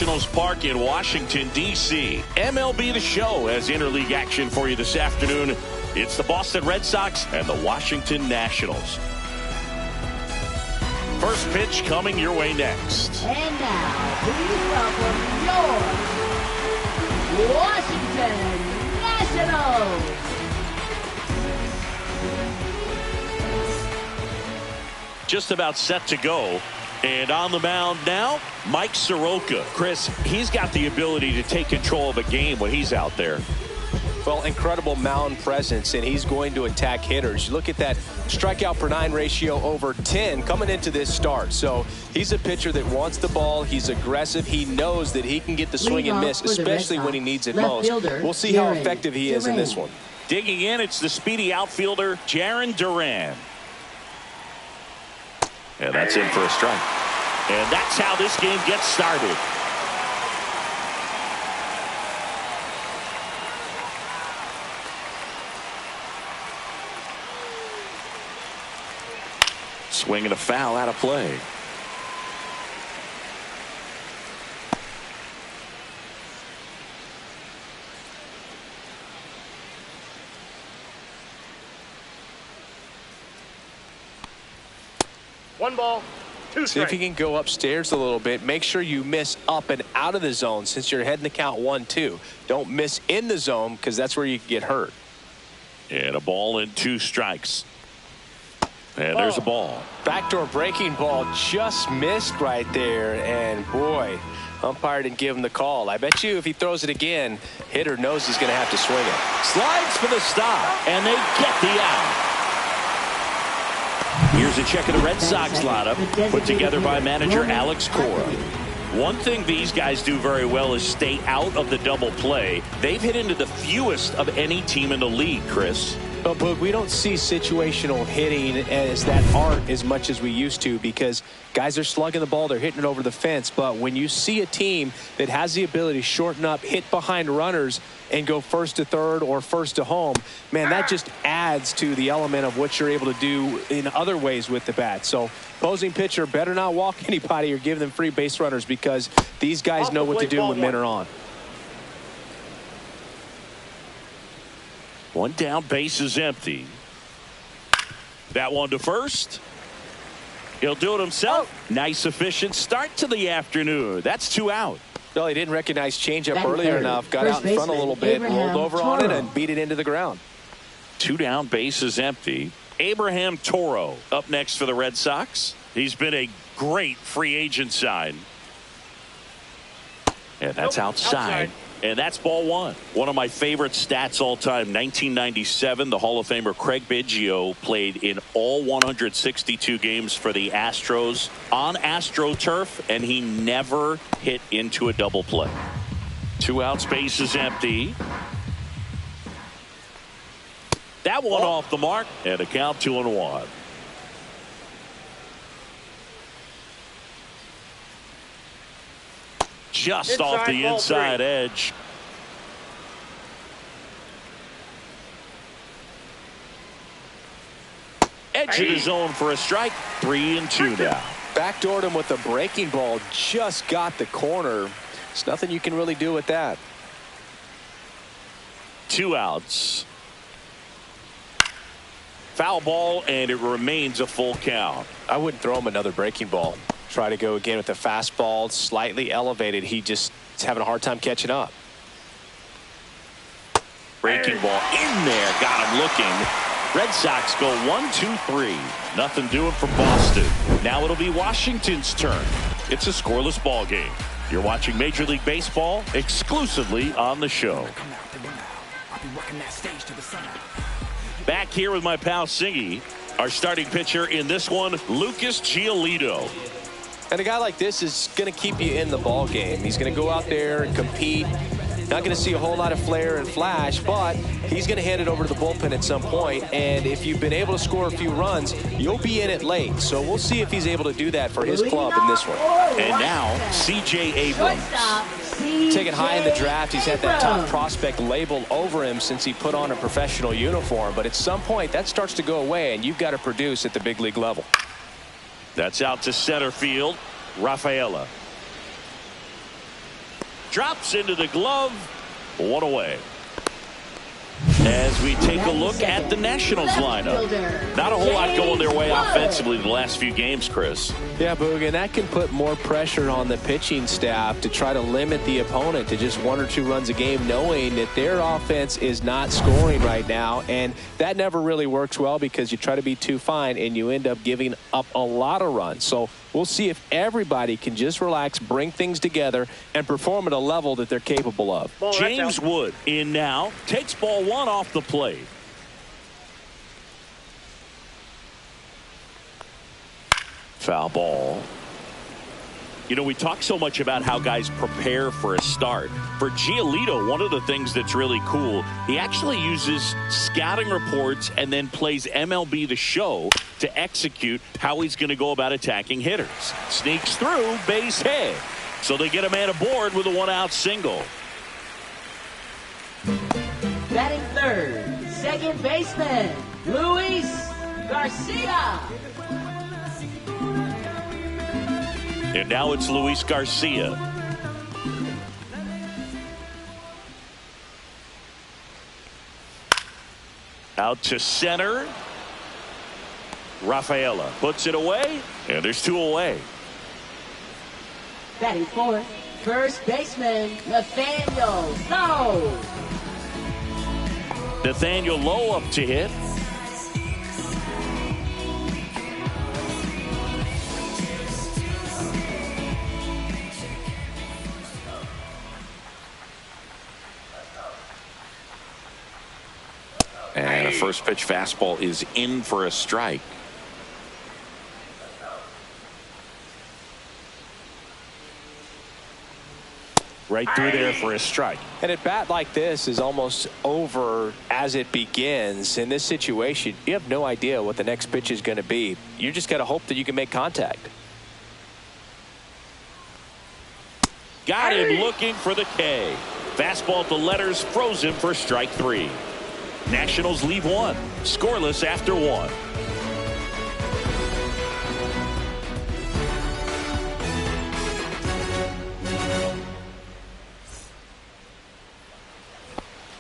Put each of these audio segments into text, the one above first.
Nationals Park in Washington, D.C. MLB The Show has interleague action for you this afternoon. It's the Boston Red Sox and the Washington Nationals. First pitch coming your way next. And now, please welcome your Washington Nationals. Just about set to go. And on the mound now, Mike Soroka. Chris, he's got the ability to take control of a game when he's out there. Well, incredible mound presence, and he's going to attack hitters. You look at that strikeout per 9 ratio over 10 coming into this start. So he's a pitcher that wants the ball. He's aggressive. He knows that he can get the swing and miss, especially when he needs it most. We'll see how effective he is in this one. Digging in, it's the speedy outfielder, Jarren Duran. And that's in for a strike. And that's how this game gets started. Swing and a foul out of play. One ball, two strikes. See if you can go upstairs a little bit. Make sure you miss up and out of the zone since you're heading to count 1-2. Don't miss in the zone because that's where you can get hurt. And a ball and 2 strikes. And there's a ball. Backdoor breaking ball just missed right there. And boy, umpire didn't give him the call. I bet you if he throws it again, hitter knows he's going to have to swing it. Slides for the stop. And they get the out. Here's a check of the Red Sox lineup put together by manager Alex Cora. One thing these guys do very well is stay out of the double play. They've hit into the fewest of any team in the league, Chris. But Boog, we don't see situational hitting as that art as much as we used to because guys are slugging the ball, they're hitting it over the fence. But when you see a team that has the ability to shorten up, hit behind runners, and go first to third or first to home, man, that just adds to the element of what you're able to do in other ways with the bat. So opposing pitcher better not walk anybody or give them free base runners because these guys know what to do when men are on. One down, base is empty. That one to first. He'll do it himself. Nice, efficient start to the afternoon. That's 2 out. No, he didn't recognize changeup earlier enough. Got out in front a little bit, rolled over on it, and beat it into the ground. 2 down, base is empty. Abraham Toro up next for the Red Sox. He's been a great free agent sign. And that's outside. And that's ball 1. One of my favorite stats all time, 1997, the Hall of Famer Craig Biggio played in all 162 games for the Astros on AstroTurf, and he never hit into a double play. 2 outs, base is empty. That one off the mark, and a count 2-1. Just off the inside edge. Edge of the zone for a strike. 3-2 now. Backdoored him with a breaking ball. Just got the corner. There's nothing you can really do with that. 2 outs. Foul ball, and it remains a full count. I wouldn't throw him another breaking ball. Try to go again with the fastball, slightly elevated. He just is having a hard time catching up. Breaking ball in there, got him looking. Red Sox go 1-2-3. Nothing doing for Boston. Now it'll be Washington's turn. It's a scoreless ball game. You're watching Major League Baseball exclusively on the show. Back here with my pal Siggy, our starting pitcher in this one, Lucas Giolito. And a guy like this is going to keep you in the ball game. He's going to go out there and compete. Not going to see a whole lot of flair and flash, but he's going to hand it over to the bullpen at some point. And if you've been able to score a few runs, you'll be in it late. So we'll see if he's able to do that for his club in this one. And now, C.J. Abrams. Taken high in the draft, he's had that top prospect label over him since he put on a professional uniform. But at some point, that starts to go away, and you've got to produce at the big league level. That's out to center field. Rafaela. Drops into the glove. One away. As we take a look at the Nationals lineup. Not a whole lot going their way offensively the last few games, Chris. Yeah, Boog, and that can put more pressure on the pitching staff to try to limit the opponent to just 1 or 2 runs a game, knowing that their offense is not scoring right now. And that never really works well because you try to be too fine and you end up giving up a lot of runs. So we'll see if everybody can just relax, bring things together, and perform at a level that they're capable of. James Wood in now. Takes ball 1 off the plate. Foul ball. You know, we talk so much about how guys prepare for a start. For Giolito, one of the things that's really cool, he actually uses scouting reports and then plays MLB The Show to execute how he's going to go about attacking hitters. Sneaks through, base hit. So they get a man aboard with a 1-out single. Batting third, second baseman, Luis Garcia. And now it's Luis Garcia. Out to center. Rafaela puts it away, and there's 2 away. Batting fourth, first baseman, Nathaniel Lowe. Nathaniel Lowe up to hit. And a first pitch fastball is in for a strike. Right through there for a strike. And a bat like this is almost over as it begins. In this situation, you have no idea what the next pitch is going to be. You just got to hope that you can make contact. Got him looking for the K. Fastball at the letters, froze him for strike 3. Nationals leave 1. Scoreless after 1.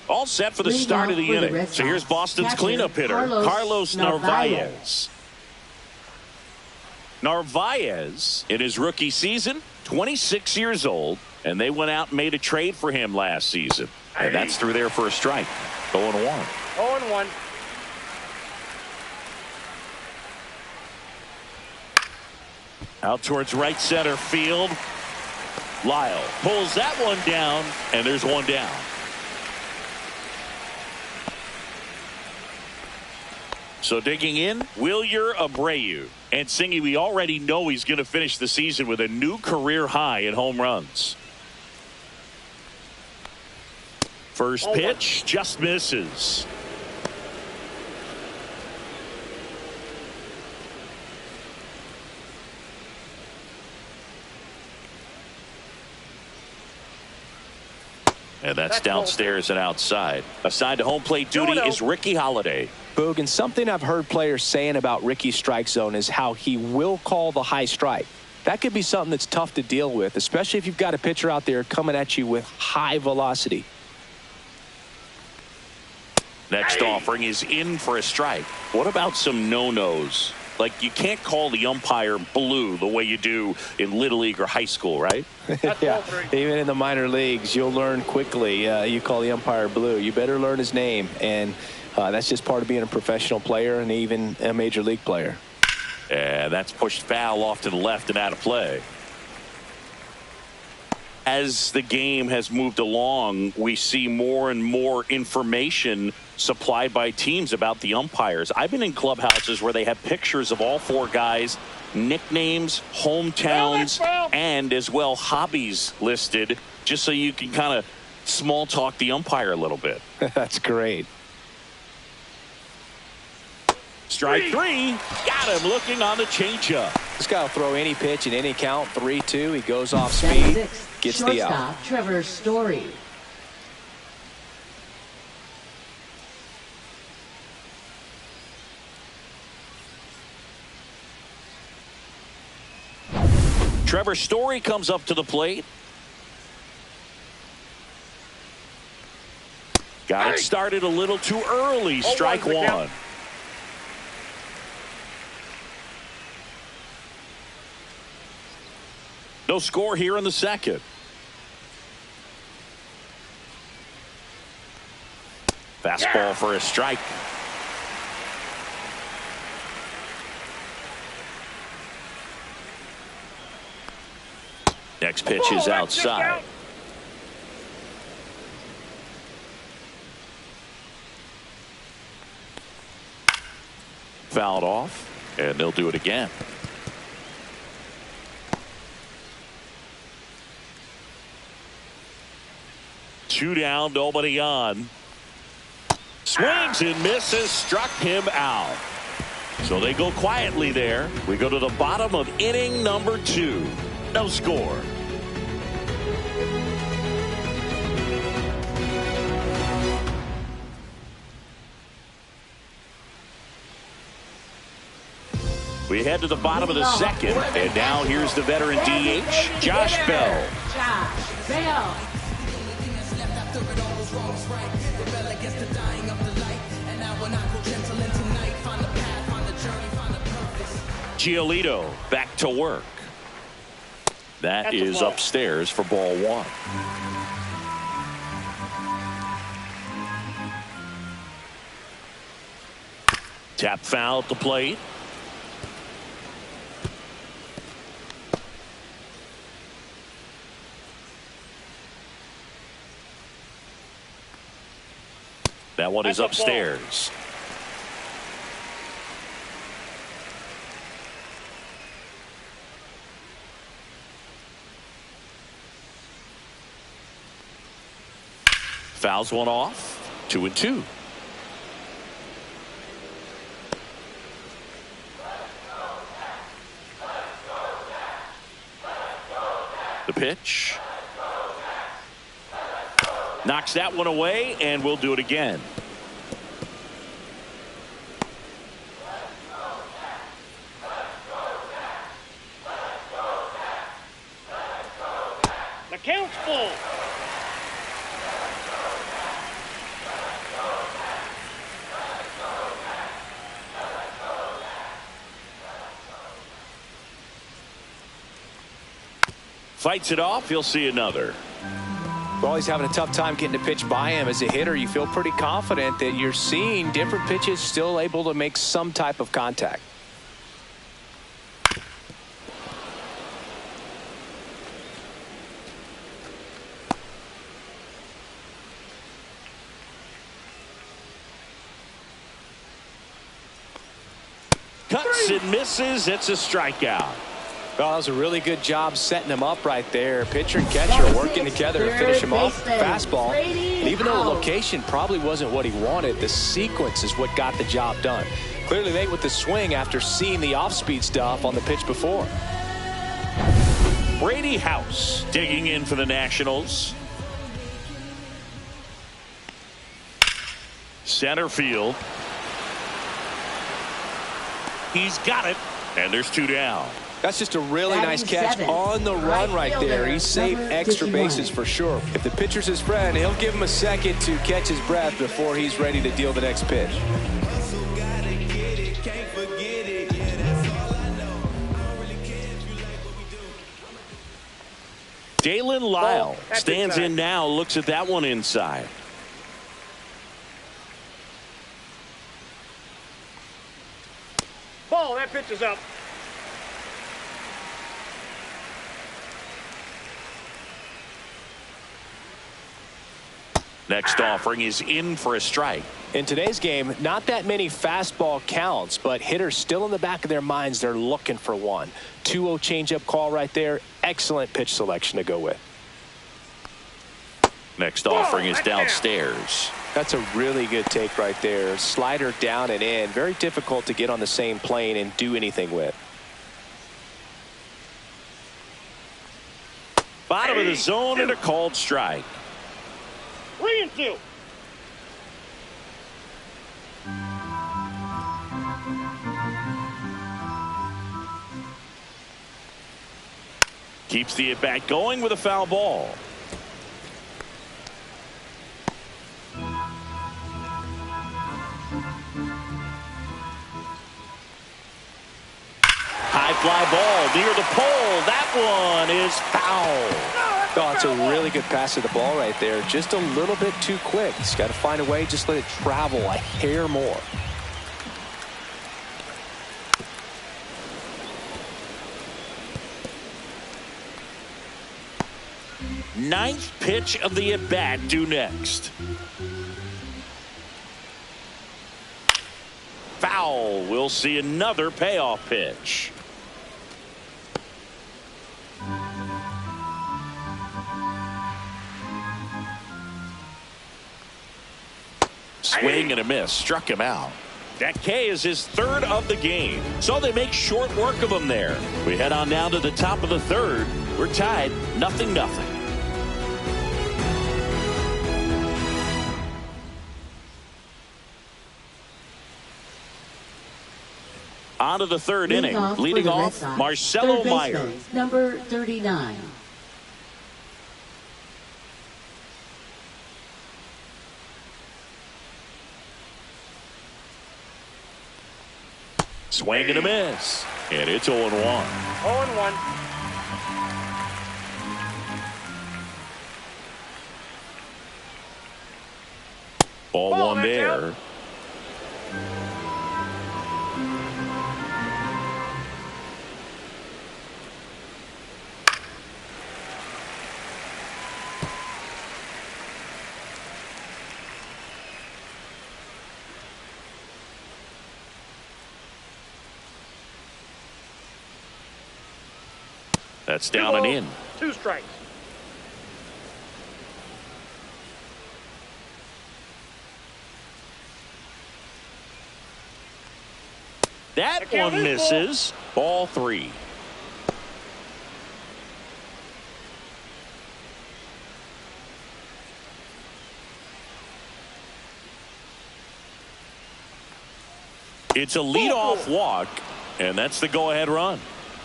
All set for the start of the inning. So here's Boston's cleanup hitter, Carlos Narvaez. Narvaez, in his rookie season, 26 years old, and they went out and made a trade for him last season. And that's through there for a strike. 0-1. 0-1. Out towards right center field. Lyle pulls that one down, and there's 1 down. So digging in, Wilyer Abreu. And Singy, we already know he's going to finish the season with a new career high in home runs. First pitch just misses. And that's downstairs and outside. Assigned to home plate duty is Ricky Holiday. Boog, and something I've heard players saying about Ricky's strike zone is how he will call the high strike. That could be something that's tough to deal with, especially if you've got a pitcher out there coming at you with high velocity. Next offering is in for a strike. What about some no-nos? Like, you can't call the umpire blue the way you do in Little League or high school, right? Yeah, even in the minor leagues, you'll learn quickly. You call the umpire blue. You better learn his name, and that's just part of being a professional player and even a major league player. And that's pushed foul off to the left and out of play. As the game has moved along, we see more and more information supplied by teams about the umpires. I've been in clubhouses where they have pictures of all 4 guys, nicknames, hometowns, and as well hobbies listed, just so you can kind of small talk the umpire a little bit. That's great. Strike 3. Got him looking on the changeup. This guy will throw any pitch in any count. 3-2. He goes off speed. Gets the out. Trevor Story. Trevor Story comes up to the plate. Got it started a little too early. Strike one. No score here in the second. Fastball for a strike. Next pitch is outside. Fouled off, and they'll do it again. Two down, nobody on. Swings and misses, struck him out. So they go quietly there. We go to the bottom of inning number 2. No score. We head to the bottom of the second, and now here's the veteran DH, Josh Bell. Josh Bell. Giolito back to work. That is upstairs for ball 1. Tap foul at the plate. That one is upstairs. Fouls one off. 2-2. The pitch. Knocks that one away, and we'll do it again. The count's full. Fights it off. He'll see another. Well, he's having a tough time getting a pitch by him. As a hitter, you feel pretty confident that you're seeing different pitches still able to make some type of contact. Cuts and misses. It's a strikeout. Well, that was a really good job setting him up right there. Pitcher and catcher working together to finish him off. Fastball. And even though the location probably wasn't what he wanted, the sequence is what got the job done. Clearly late with the swing after seeing the off-speed stuff on the pitch before. Brady House digging in for the Nationals. Center field. He's got it, and there's 2 down. That's just a really nice catch on the run right there. He saved extra bases for sure. If the pitcher's his friend, he'll give him a second to catch his breath before he's ready to deal the next pitch. Dalen Lyle stands in now, looks at that one inside. Ball, that pitch is up. Next offering is in for a strike. In today's game, not that many fastball counts, but hitters still in the back of their minds, they're looking for one. 2-0 changeup call right there. Excellent pitch selection to go with. Next offering is downstairs. That's a really good take right there. Slider down and in. Very difficult to get on the same plane and do anything with. Bottom of the zone and a called strike. 3-2. Keeps the at-bat going with a foul ball. fly ball near the pole. That one is foul. Oh, it's a really good pass to the ball right there. Just a little bit too quick. He's got to find a way. Just let it travel a hair more. Ninth pitch of the at-bat due next. Foul. We'll see another payoff pitch. Swing and a miss. Struck him out. That K is his third of the game. So they make short work of him there. We head on down to the top of the third. We're tied 0-0. On to the third inning. Leading off, Marcelo Meyer. Number 39. Swing and a miss. And it's 0-1. 0-1. Ball one there. That's down and in. 2 strikes. That one misses. Ball 3. It's a leadoff walk, and that's the go-ahead run.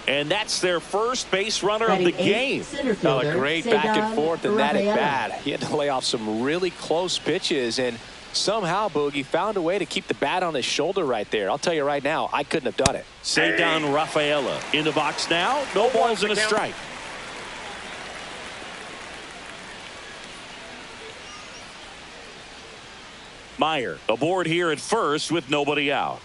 And that's their first base runner of the game. Oh, a great back and forth in that at bat. He had to lay off some really close pitches, and somehow Boogie found a way to keep the bat on his shoulder right there. I'll tell you right now, I couldn't have done it. Cedar Rafaela in the box now. No balls and a strike. Meyer aboard here at first with nobody out.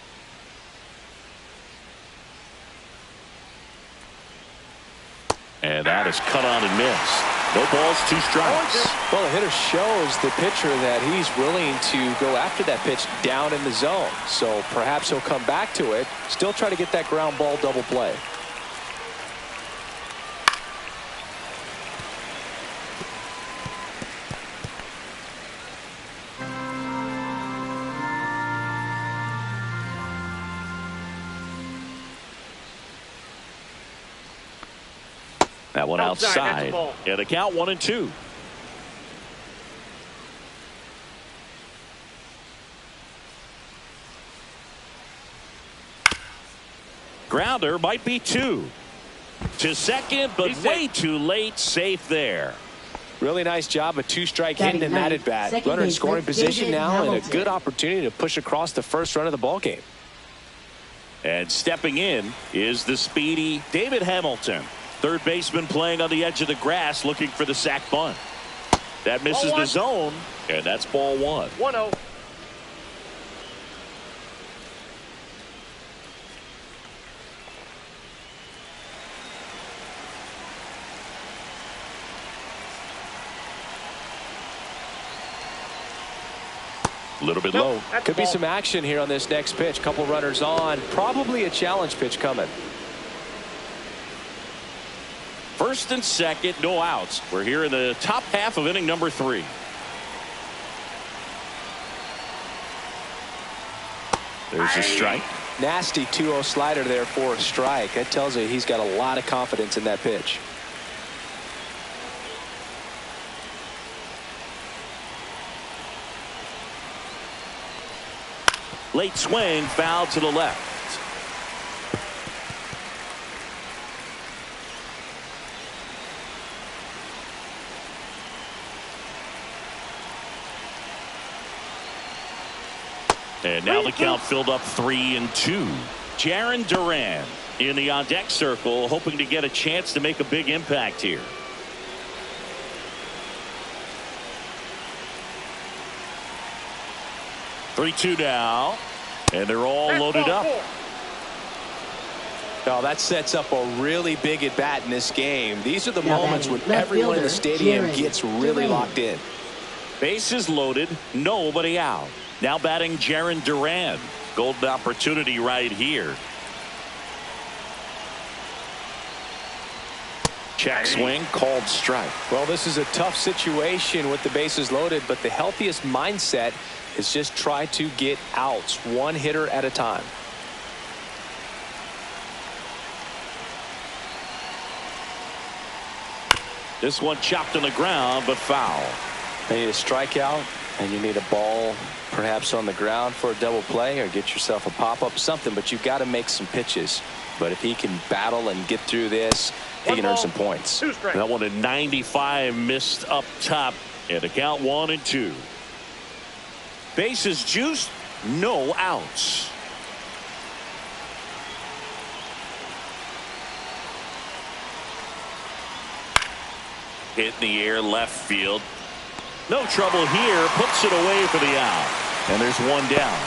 And that is cut on and missed. No balls, 2 strikes. Well, the hitter shows the pitcher that he's willing to go after that pitch down in the zone. So perhaps he'll come back to it. Still try to get that ground ball double play. That one outside. Yeah, the count 1-2. Grounder might be 2. To second, but way too late. Safe there. Really nice job, a 2-strike hitting in that at bat. Runner in scoring position now, and a good opportunity to push across the first run of the ball game. And stepping in is the speedy David Hamilton. Third baseman playing on the edge of the grass, looking for the sac bunt. That misses the zone, and that's ball 1. 1-0. A little bit low. Could be some action here on this next pitch. Couple runners on. Probably a challenge pitch coming. First and second, no outs. We're here in the top half of inning number 3. There's a strike. Nasty 2-0 slider there for a strike. That tells you he's got a lot of confidence in that pitch. Late swing, foul to the left. And now the count filled up 3-2. Jarren Duran in the on-deck circle, hoping to get a chance to make a big impact here. Three-two now, and they're all loaded up. Oh, that sets up a really big at bat in this game. These are the moments when everyone in the stadium gets really locked in. Bases loaded, nobody out. Now batting Jarren Duran. Golden opportunity right here. Check swing, called strike. Well, this is a tough situation with the bases loaded, but the healthiest mindset is just try to get outs, one hitter at a time. This one chopped on the ground, but foul. You need a strikeout, and you need a ball perhaps on the ground for a double play, or get yourself a pop-up, something, but you've got to make some pitches. But if he can battle and get through this, he can earn some points. That one at 95 missed up top, and the count 1-2. Bases juiced, no outs. Hit in the air, left field. No trouble here, puts it away for the out. And there's one down.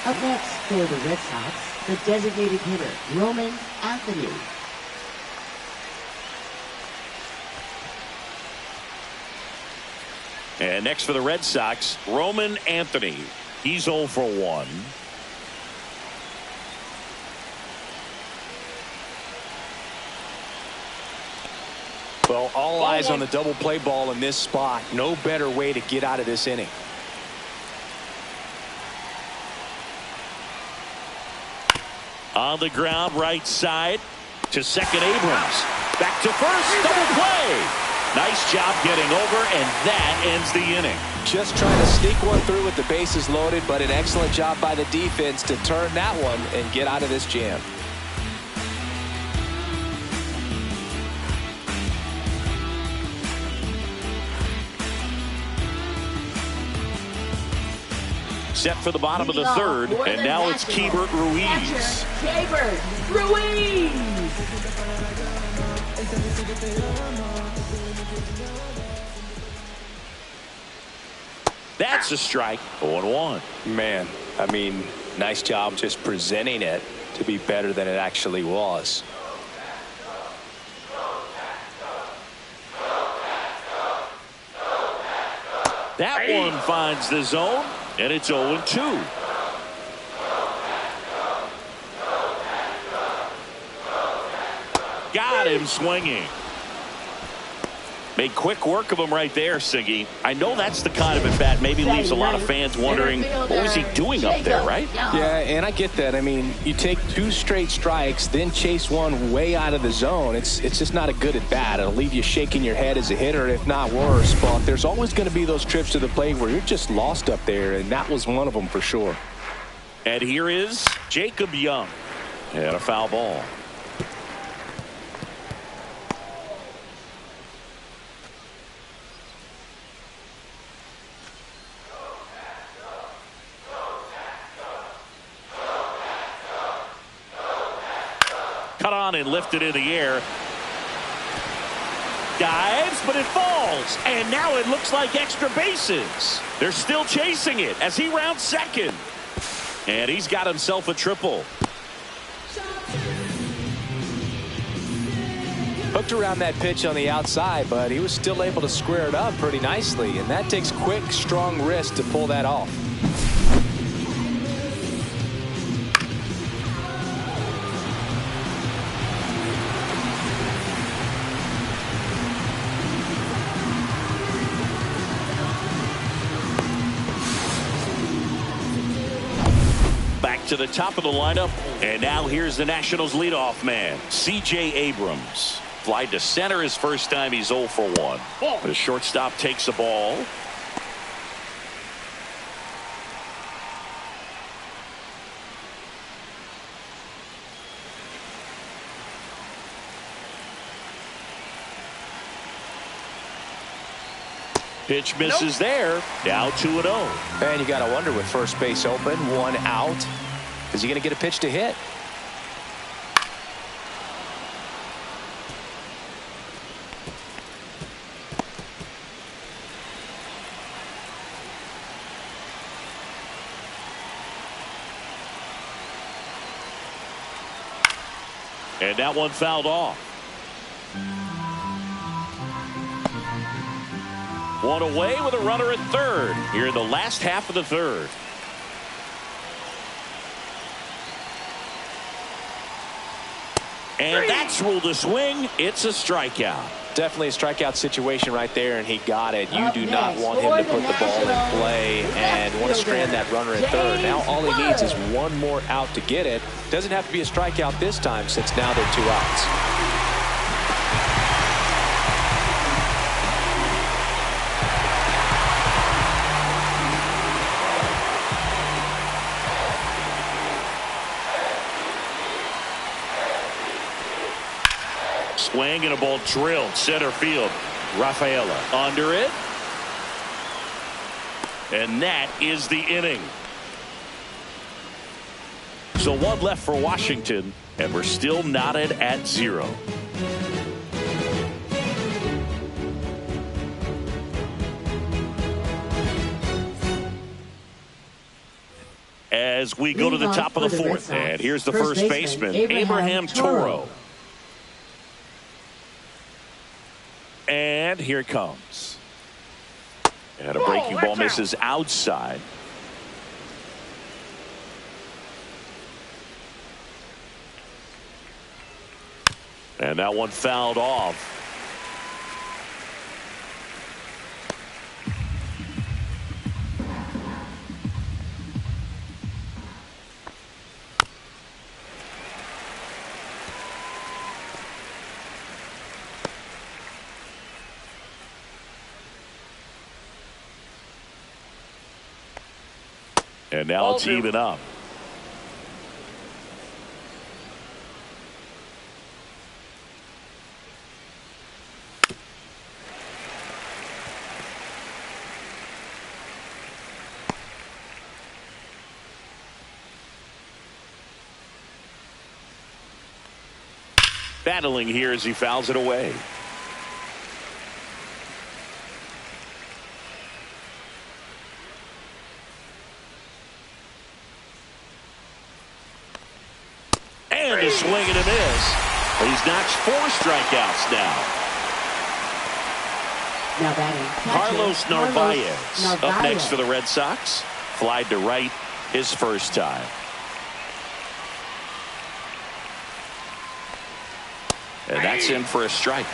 Up next for the Red Sox, the designated hitter, Roman Anthony. And next for the Red Sox, Roman Anthony. He's 0 for 1. Well, all eyes on the double play ball in this spot. No better way to get out of this inning. On the ground, right side to second. Abrams back to first, double play. Nice job getting over, and that ends the inning. Just trying to sneak one through with the bases loaded, but an excellent job by the defense to turn that one and get out of this jam. Set for the bottom of the third, and now it's Keibert Ruiz. Keibert Ruiz. That's a strike. 0-1. Man, I mean, nice job just presenting it to be better than it actually was. That one finds the zone, and it's 0-2. Got him swinging. Made quick work of him right there, Siggy. I know that's the kind of at bat maybe leaves a lot of fans wondering, what was he doing up there, right? Yeah, and I get that. I mean, you take 2 straight strikes, then chase one way out of the zone. It's just not a good at bat. It'll leave you shaking your head as a hitter, if not worse. But there's always going to be those trips to the plate where you're just lost up there, and that was one of them for sure. And here is Jacob Young. And a foul ball. Cut on and lifted in the air. Dives, but it falls. And now it looks like extra bases. They're still chasing it as he rounds second. And he's got himself a triple. Hooked around that pitch on the outside, but he was still able to square it up pretty nicely. And that takes quick, strong wrist to pull that off. To the top of the lineup, and now here's the Nationals leadoff man, C.J. Abrams. Fly to center his first time. He's 0 for 1. The shortstop takes the ball. Pitch misses there. Now 2-0. And you got to wonder, with first base open, 1 out, is he going to get a pitch to hit? And that one fouled off. One away with a runner at third here in the last half of the third. And that's ruled a swing. It's a strikeout. Definitely a strikeout situation right there, and he got it. You do not want him to put the ball in play and want to strand that runner at third. Now all he needs is one more out to get it. Doesn't have to be a strikeout this time, since now they're 2 outs. Swing and a ball drilled center field. Rafaela under it. And that is the inning. So one left for Washington, and we're still knotted at 0. As we go to the top of the fourth, and here's the first baseman, Abraham Toro. And here it comes. And a breaking ball misses outside. And that one fouled off. And now it's even up. Battling here as he fouls it away. And a swing and a miss. He's notched 4 strikeouts now. Now batting, Carlos Narvaez up next for the Red Sox. Flied to right his first time. And that's in for a strike.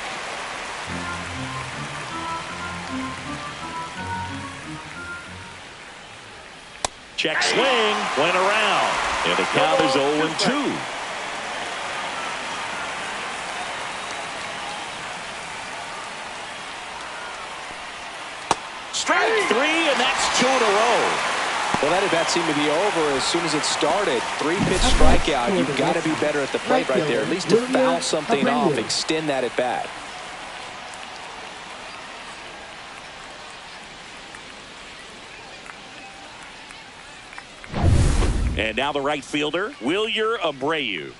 Check swing, went around. And the count is 0-2. Strike 3, and that's 2 in a row. Well, that at bat seemed to be over as soon as it started. 3-pitch strikeout. You've got to be better at the plate right there, at least to foul something off, extend that at bat. And now the right fielder, Wilyer Abreu.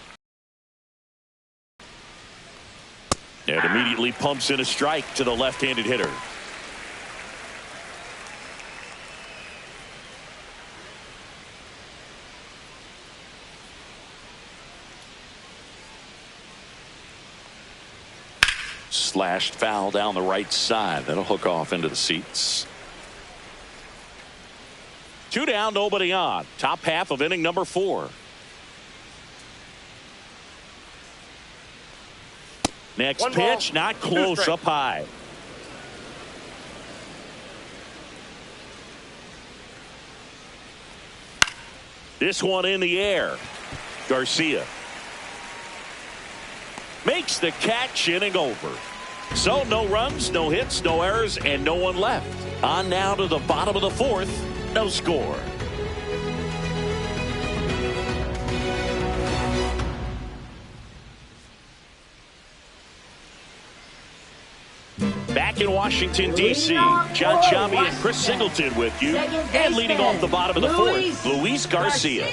And immediately pumps in a strike to the left-handed hitter. Slashed foul down the right side. That'll hook off into the seats. 2 down, nobody on. Top half of inning number 4. Next pitch, not close, up high. This one in the air. Garcia makes the catch, inning over. So no runs, no hits, no errors, and no one left. On now to the bottom of the 4th. No score. Back in Washington, D.C., John Chambi and Chris Singleton with you. And leading off the bottom of the 4th, Luis Garcia.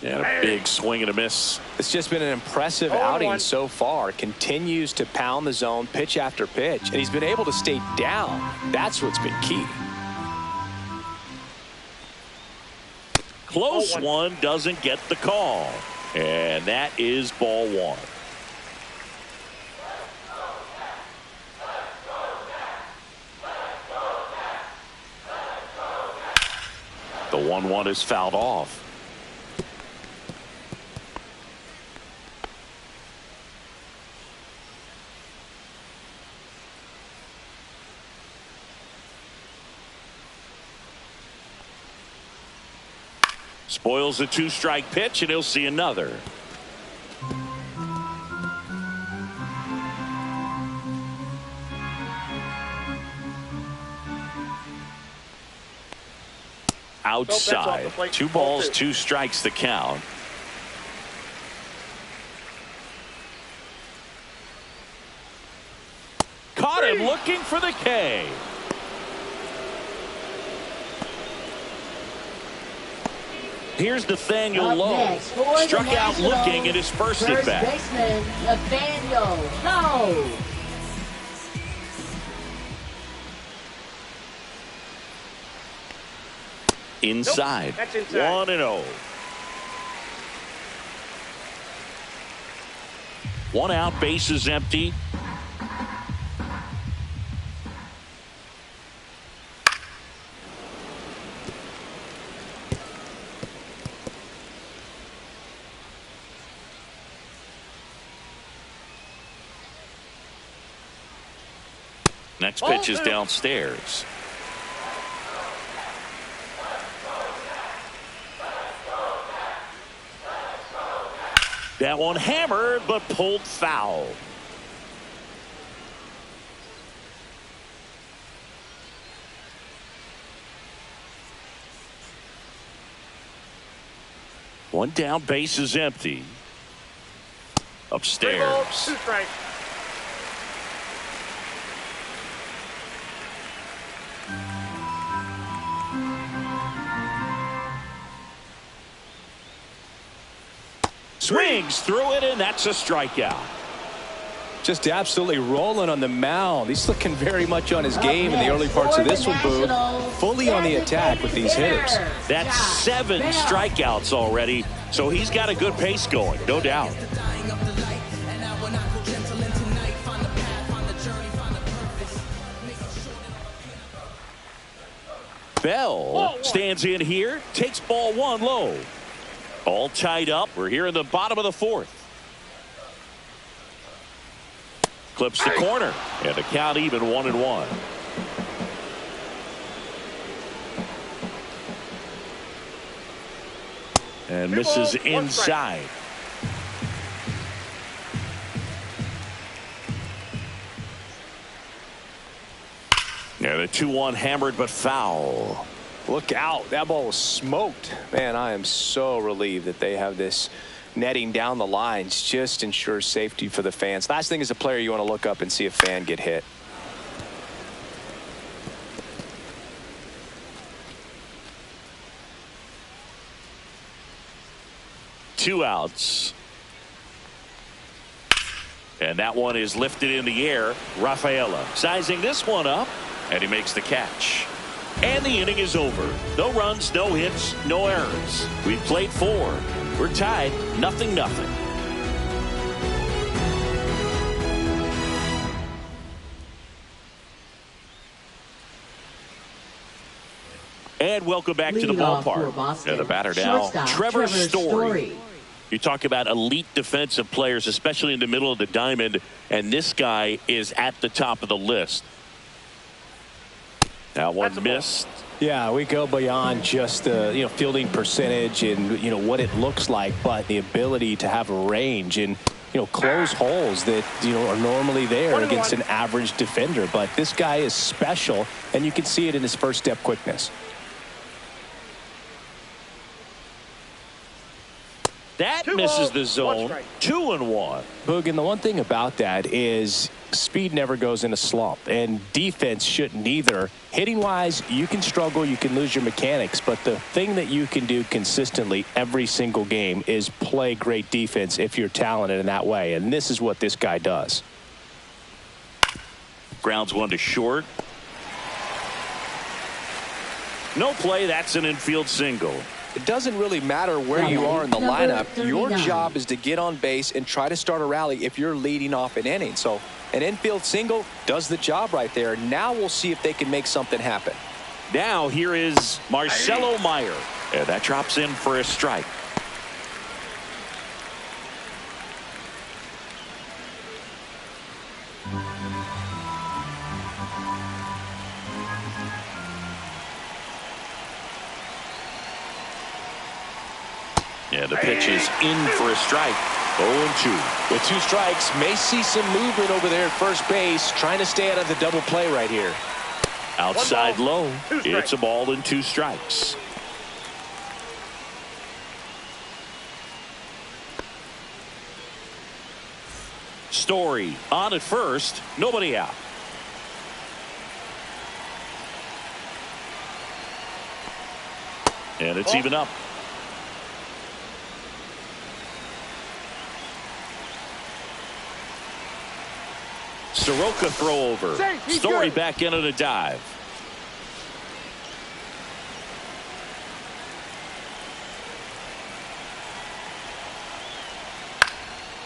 And a big swing and a miss. It's just been an impressive outing so far. Continues to pound the zone pitch after pitch, and he's been able to stay down. That's what's been key. Close one, doesn't get the call. And that is ball one. The 1-1 is fouled off. Spoils a 2-strike pitch, and he'll see another. Outside. 2 balls, 2 strikes the count. Caught him looking for the K. Here's Nathaniel Lowe. Struck out looking at his first at bat. Baseman Nathaniel Lowe. Inside. That's inside. 1-0. 1 out, bases empty. Next pitch is downstairs. That one hammered, but pulled foul. One down, base is empty. Upstairs. 3 balls, 2 strikes. Swings through it, and that's a strikeout. Just absolutely rolling on the mound. He's looking very much on his game in the early parts of this one, Boo. Fully on the attack with these hitters. That's 7 strikeouts already, so he's got a good pace going, no doubt. Bell stands in here, takes ball 1 low. All tied up. We're here in the bottom of the 4th. Clips the corner, and the count even 1-1. And misses inside. Yeah, the 2-1 hammered but foul. Look out. That ball was smoked. Man, I am so relieved that they have this netting down the lines. Just ensures safety for the fans. Last thing as a player, you want to look up and see a fan get hit. Two outs. And that one is lifted in the air. Rafaela sizing this one up, and he makes the catch. And the inning is over. No runs, no hits, no errors. We've played 4. We're tied 0-0. And welcome back to the ballpark. And the batter now, Trevor Story. You talk about elite defensive players, especially in the middle of the diamond, and this guy is at the top of the list. That one missed. Yeah, we go beyond just the fielding percentage and what it looks like, but the ability to have a range and close holes that are normally there against an average defender. But this guy is special, and you can see it in his first step quickness. That 2 misses balls, the 1 zone. strike. 2-1. Boog, and the one thing about that is speed never goes in a slump, and defense shouldn't either. Hitting-wise, you can struggle, you can lose your mechanics, but the thing that you can do consistently every single game is play great defense if you're talented in that way, and this is what this guy does. Grounds one to short. No play. That's an infield single. It doesn't really matter where you are in the lineup. Your job is to get on base and try to start a rally if you're leading off an inning. So an infield single does the job right there. Now we'll see if they can make something happen. Now here is Marcelo Meyer. And that drops in for a strike. Yeah, the pitch is in for a strike. 0-2. With 2 strikes, may see some movement over there at first base, trying to stay out of the double play right here. Outside ball, low. 2 strikes. It's a ball and 2 strikes. Story on at first. Nobody out. And it's even up. Soroka throw over. Story good. back in at a dive.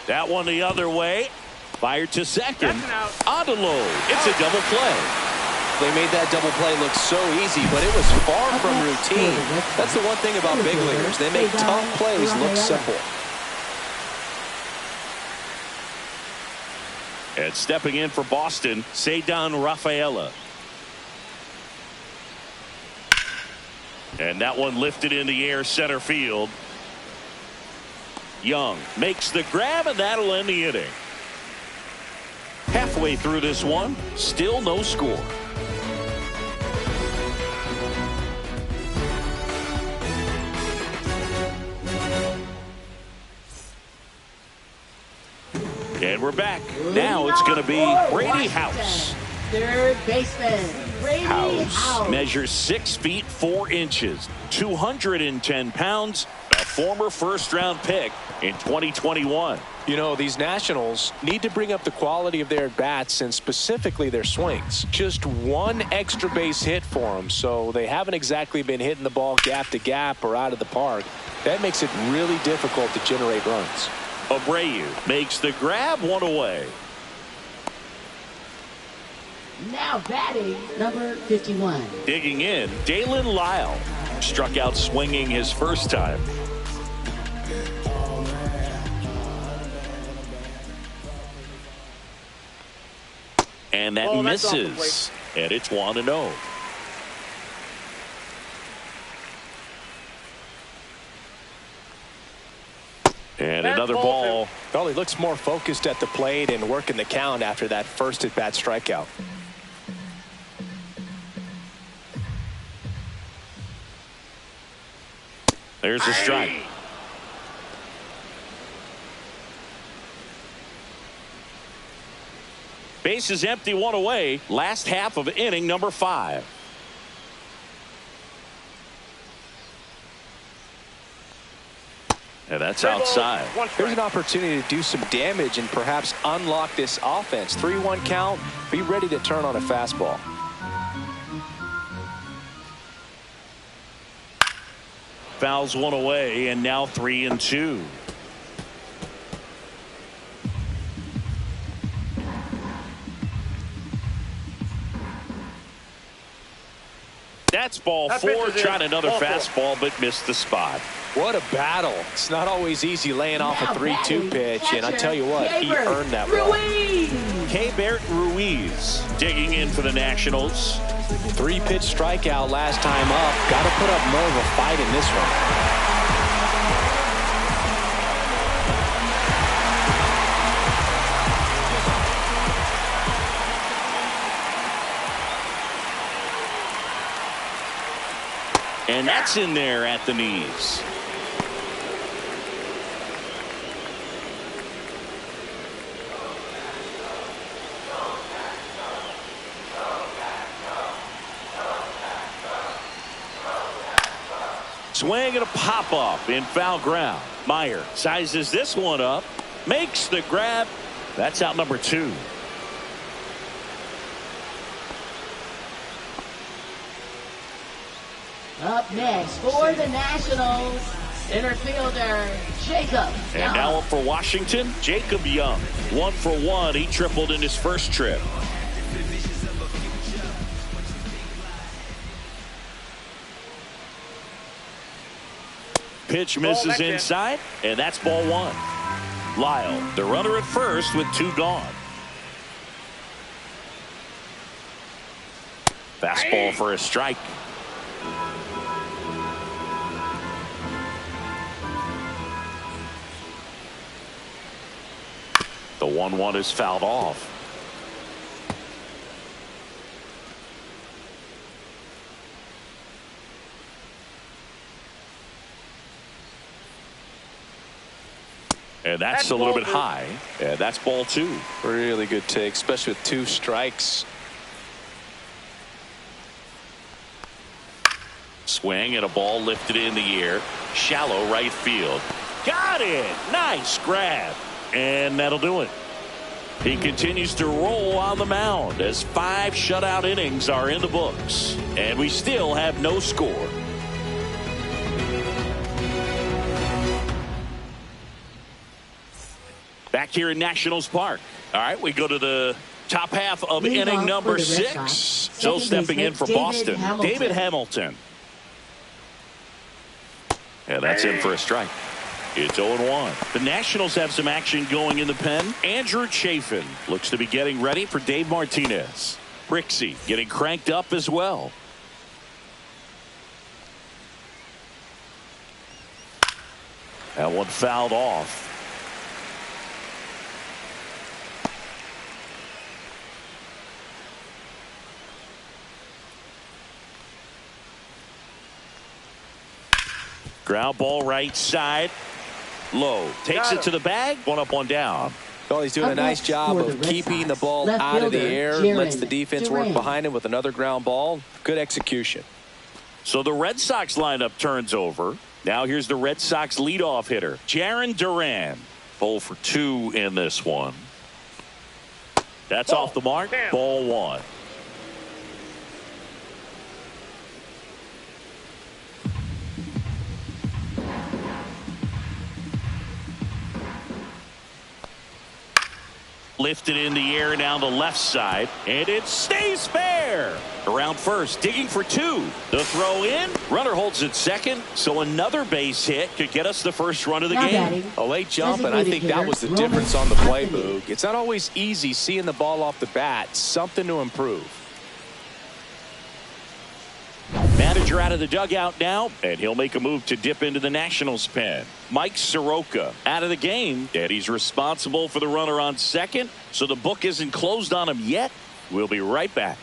That one the other way. Fired to second. That's an out. On to low. It's a double play. They made that double play look so easy, but it was far from routine. That's the one thing about big leaguers. They make tough plays look simple. And stepping in for Boston, Ceddanne Rafaela. And that one lifted in the air center field. Young makes the grab, and that'll end the inning. Halfway through this one, still no score. And we're back. Now it's going to be Brady House. Third baseman, Brady House. Measures 6 feet 4 inches, 210 pounds, a former first-round pick in 2021. You know, these Nationals need to bring up the quality of their at-bats and specifically their swings. Just 1 extra base hit for them, so they haven't exactly been hitting the ball gap to gap or out of the park. That makes it really difficult to generate runs. Abreu makes the grab, 1 away. Now batting, number 51. Digging in, Dalen Lyle. Struck out swinging his first time. And that That's off the misses. And it's 1-0. And That's another ball ball. Well, he looks more focused at the plate and working the count after that first at-bat strikeout. There's a strike. Base is empty, 1 away. Last half of inning number 5. And that's outside. There's an opportunity to do some damage and perhaps unlock this offense. 3-1 count. Be ready to turn on a fastball. Fouls 1 away, and now 3-2. That's ball 4. Tried another fastball, but missed the spot. What a battle. It's not always easy laying off a 3-2 pitch, and I tell you what, he earned that ball. Keibert Ruiz digging in for the Nationals. 3-pitch strikeout last time up. Got to put up more of a fight in this one. And that's in there at the knees. Swing and a pop-up in foul ground. Meyer sizes this one up. Makes the grab. That's out number 2. Up next for the Nationals, center fielder Jacob And Young. now up for Washington, Jacob Young. 1 for 1. He tripled in his first trip. Pitch misses inside, and that's ball 1. Lyle, the runner at first with 2 gone. Fastball for a strike. The 1-1 is fouled off. And that's a little bit high. And that's ball 2. Really good take, especially with 2 strikes. Swing and a ball lifted in the air. Shallow right field. Got it. Nice grab. And that'll do it. He continues to roll on the mound as 5 shutout innings are in the books. And we still have no score. Back here in Nationals Park. All right, we go to the top half of inning number 6. So stepping in for Boston, David Hamilton. Yeah, that's in for a strike. It's 0-1. The Nationals have some action going in the pen. Andrew Chafin looks to be getting ready for Dave Martinez. Brixey getting cranked up as well. That one fouled off. Ground ball right side. Low. Takes it to the bag. 1 up, 1 down. Well, he's doing a nice job of keeping the ball out of the air. Lets the defense work behind him with another ground ball. Good execution. So the Red Sox lineup turns over. Now here's the Red Sox leadoff hitter, Jarren Duran. 0 for 2 in this one. That's off the mark. Ball 1. Lifted in the air down the left side, and it stays fair. Around first, digging for 2. The throw in. Runner holds it second, so another base hit could get us the first run of the game. A late jump, and I think that was the difference on the play, Boog. It's not always easy seeing the ball off the bat. Something to improve. Manager out of the dugout now, and he'll make a move to dip into the Nationals pen. Mike Soroka out of the game, and he's responsible for the runner on second, so the book isn't closed on him yet. We'll be right back.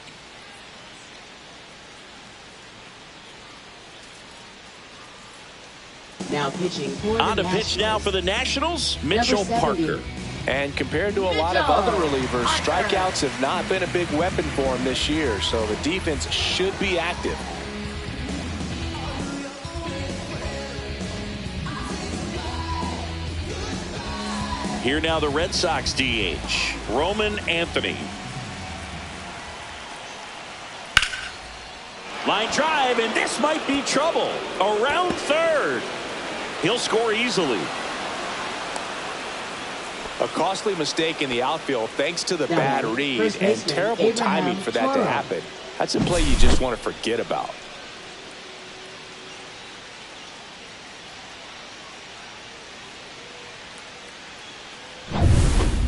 Now pitching for On the to pitch now for the Nationals, Mitchell Parker. And compared to a lot of other relievers, strikeouts have not been a big weapon for him this year, so the defense should be active. Here now the Red Sox DH, Roman Anthony. Line drive, and this might be trouble. Around third. He'll score easily. A costly mistake in the outfield thanks to the bad read and terrible timing for that to happen. That's a play you just want to forget about.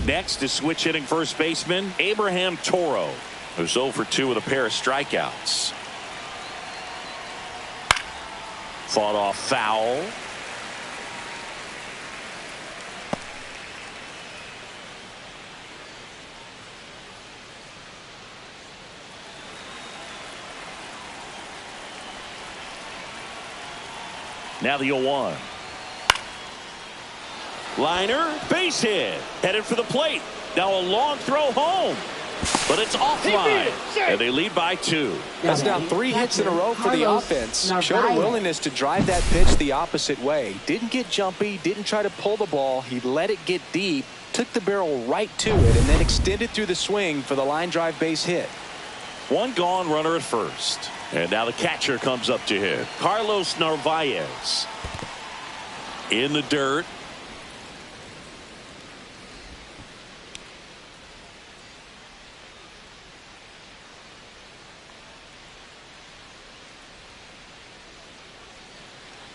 Next is switch hitting first baseman Abraham Toro, who's 0 for 2 with a pair of strikeouts. Fought off foul. Now the 0-1. Liner, base hit, headed for the plate. Now a long throw home. but it's offline, and they lead by 2. That's now 3 hits in a row for the Carlos offense. Narvaez. Showed a willingness to drive that pitch the opposite way. Didn't get jumpy, didn't try to pull the ball. He let it get deep, took the barrel right to it, and then extended through the swing for the line drive base hit. 1 gone, runner at first. And now the catcher comes up to him. Carlos Narvaez. In the dirt.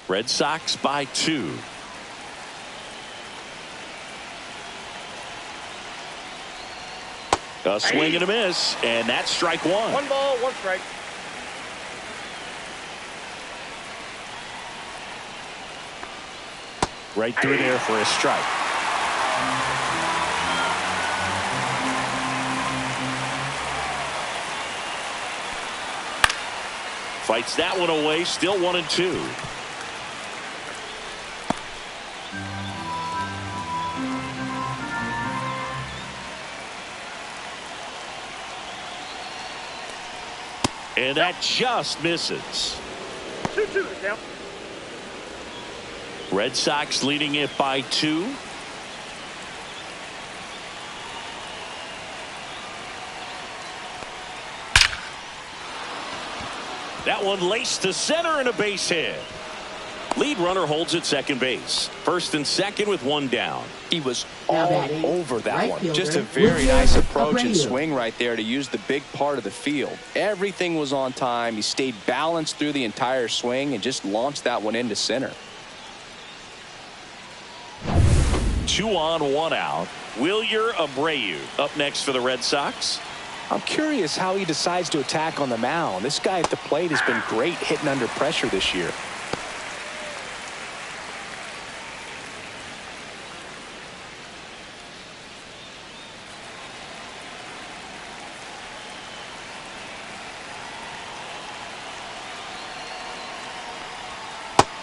Red Sox by 2. A swing and a miss, and that's strike 1. 1 ball, 1 strike. Right through there for a strike. Fights that one away, still 1-2. And that just misses. 2-2 to count. Red Sox leading it by 2. That one laced to center and a base hit. Lead runner holds at second base. First and second with 1 down. He was Now all batting, over that right one. fielder, Just a very William nice approach and Abreu. swing right there to use the big part of the field. Everything was on time. He stayed balanced through the entire swing and just launched that one into center. 2 on, 1 out. William Abreu up next for the Red Sox. I'm curious how he decides to attack on the mound. This guy at the plate has been great hitting under pressure this year.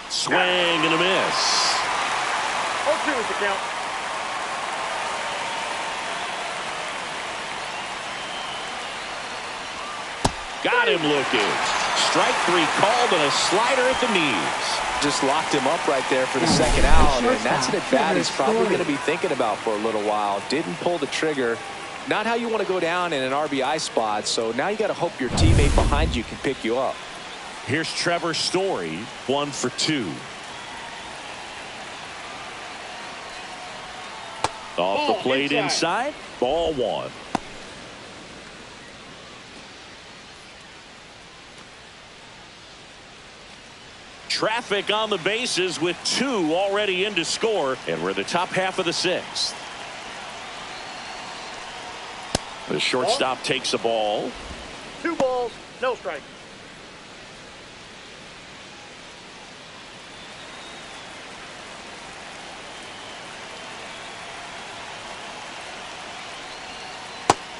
Swing and a miss. 0-2 is the count. Got him looking. Strike 3 called and a slider at the knees. Just locked him up right there for the second out, and that's an at-bat he's probably going to be thinking about for a little while. Didn't pull the trigger. Not how you want to go down in an RBI spot, so now you got to hope your teammate behind you can pick you up. Here's Trevor Story, 1 for 2. Off the Ball plate inside. inside. Ball 1. Traffic on the bases with 2 already in to score, and we're the top half of the 6th. The shortstop takes a ball. 2 balls, no strike.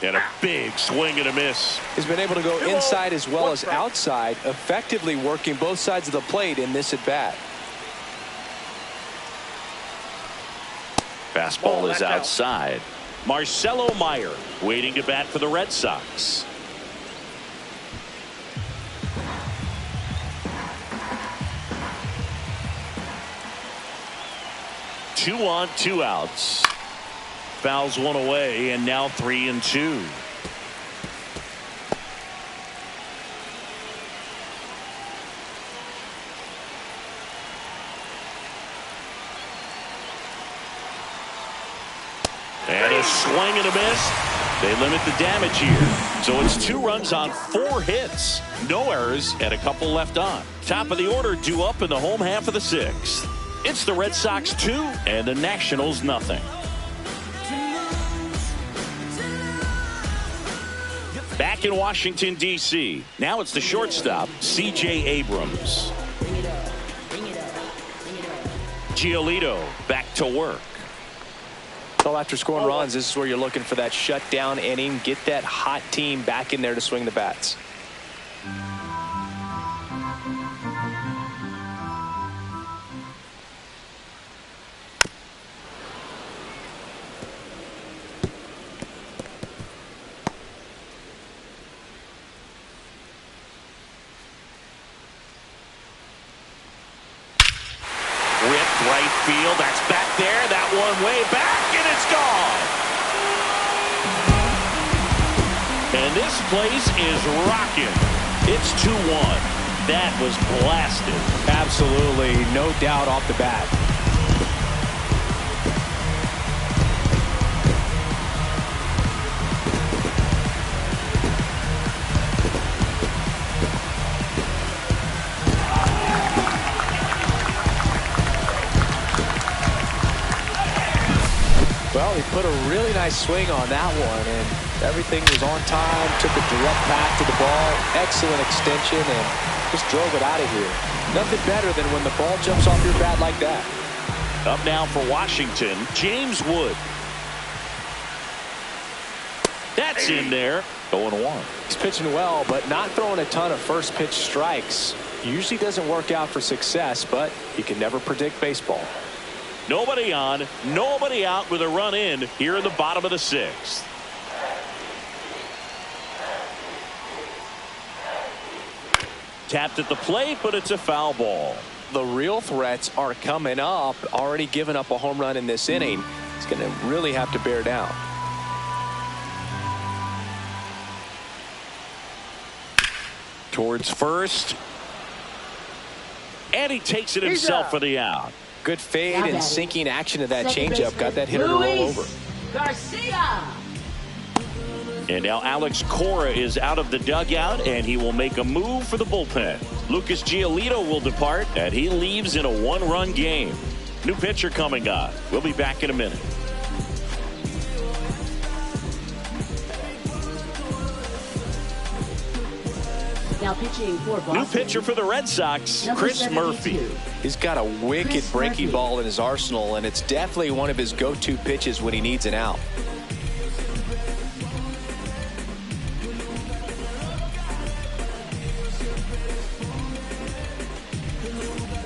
And a big swing and a miss. He's been able to go inside as well as strike. outside, effectively working both sides of the plate in this at-bat. Fastball Ball, is that's out. outside. Marcelo Meyer waiting to bat for the Red Sox. Two on, 2 outs. Fouls 1 away, and now 3-2. And a swing and a miss. They limit the damage here. So it's 2 runs on 4 hits. No errors and a couple left on. Top of the order due up in the home half of the 6th. It's the Red Sox 2 and the Nationals nothing. Back in Washington, D.C. Now it's the shortstop, C.J. Abrams. Giolito back to work. So after scoring runs, this is where you're looking for that shutdown inning. Get that hot team back in there to swing the bats. field. That's back there. That one way back, and it's gone. And this place is rocking. It's 2-1. That was blasted. Absolutely, no doubt off the bat. Well, he put a really nice swing on that one, and everything was on time, took a direct path to the ball, excellent extension, and just drove it out of here. Nothing better than when the ball jumps off your bat like that. Up now for Washington, James Wood. That's in there. 0-1. He's pitching well, but not throwing a ton of first pitch strikes. Usually doesn't work out for success, but you can never predict baseball. Nobody on, nobody out with a run in here in the bottom of the 6th. Tapped at the plate, but it's a foul ball. The real threats are coming up. Already given up a home run in this inning. It's going to really have to bear down. Towards first. And he takes it himself for the out. Good fade and sinking action of that changeup. Got that hitter to roll over. Garcia. And now Alex Cora is out of the dugout, and he will make a move for the bullpen. Lucas Giolito will depart, and he leaves in a 1-run game. New pitcher coming on. We'll be back in a minute. Now pitching for Boston. New pitcher for the Red Sox, Number Chris 72. Murphy. He's got a wicked breaking ball in his arsenal, and it's definitely one of his go-to pitches when he needs an out.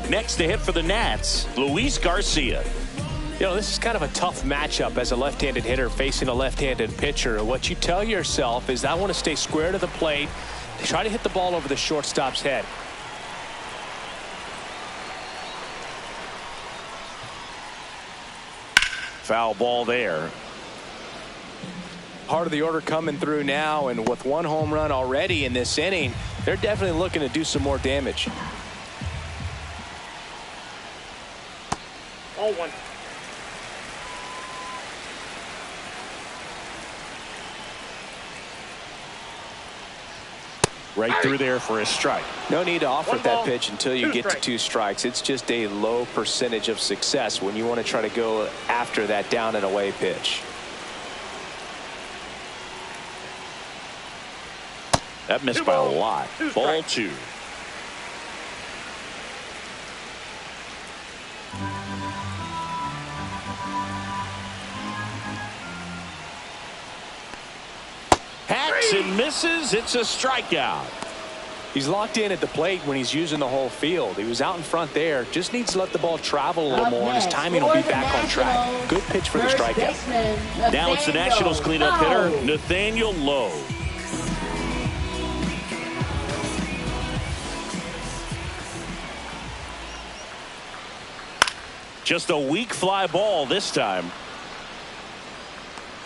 Next to hit for the Nats, Luis Garcia. You know, this is kind of a tough matchup as a left-handed hitter facing a left-handed pitcher. What you tell yourself is, I want to stay square to the plate, try to hit the ball over the shortstop's head. Foul ball there. Part of the order coming through now, and with 1 home run already in this inning, they're definitely looking to do some more damage. 0-1. Right through there for a strike. No need to offer 1 that ball, pitch until you 2 get to strikes. 2 strikes. It's just a low percentage of success when you want to try to go after that down and away pitch. That missed 2 by a balls, lot. 2 Ball strikes. 2. Hacks and misses. It's a strikeout. He's locked in at the plate when he's using the whole field. He was out in front there. Just needs to let the ball travel a little Up more, and his next timing will be for the back on track. Nationals, Good pitch for the first strikeout. baseman, Now it's the Nathaniel Nationals cleanup hitter, Lowe. Nathaniel Lowe. Just a weak fly ball this time.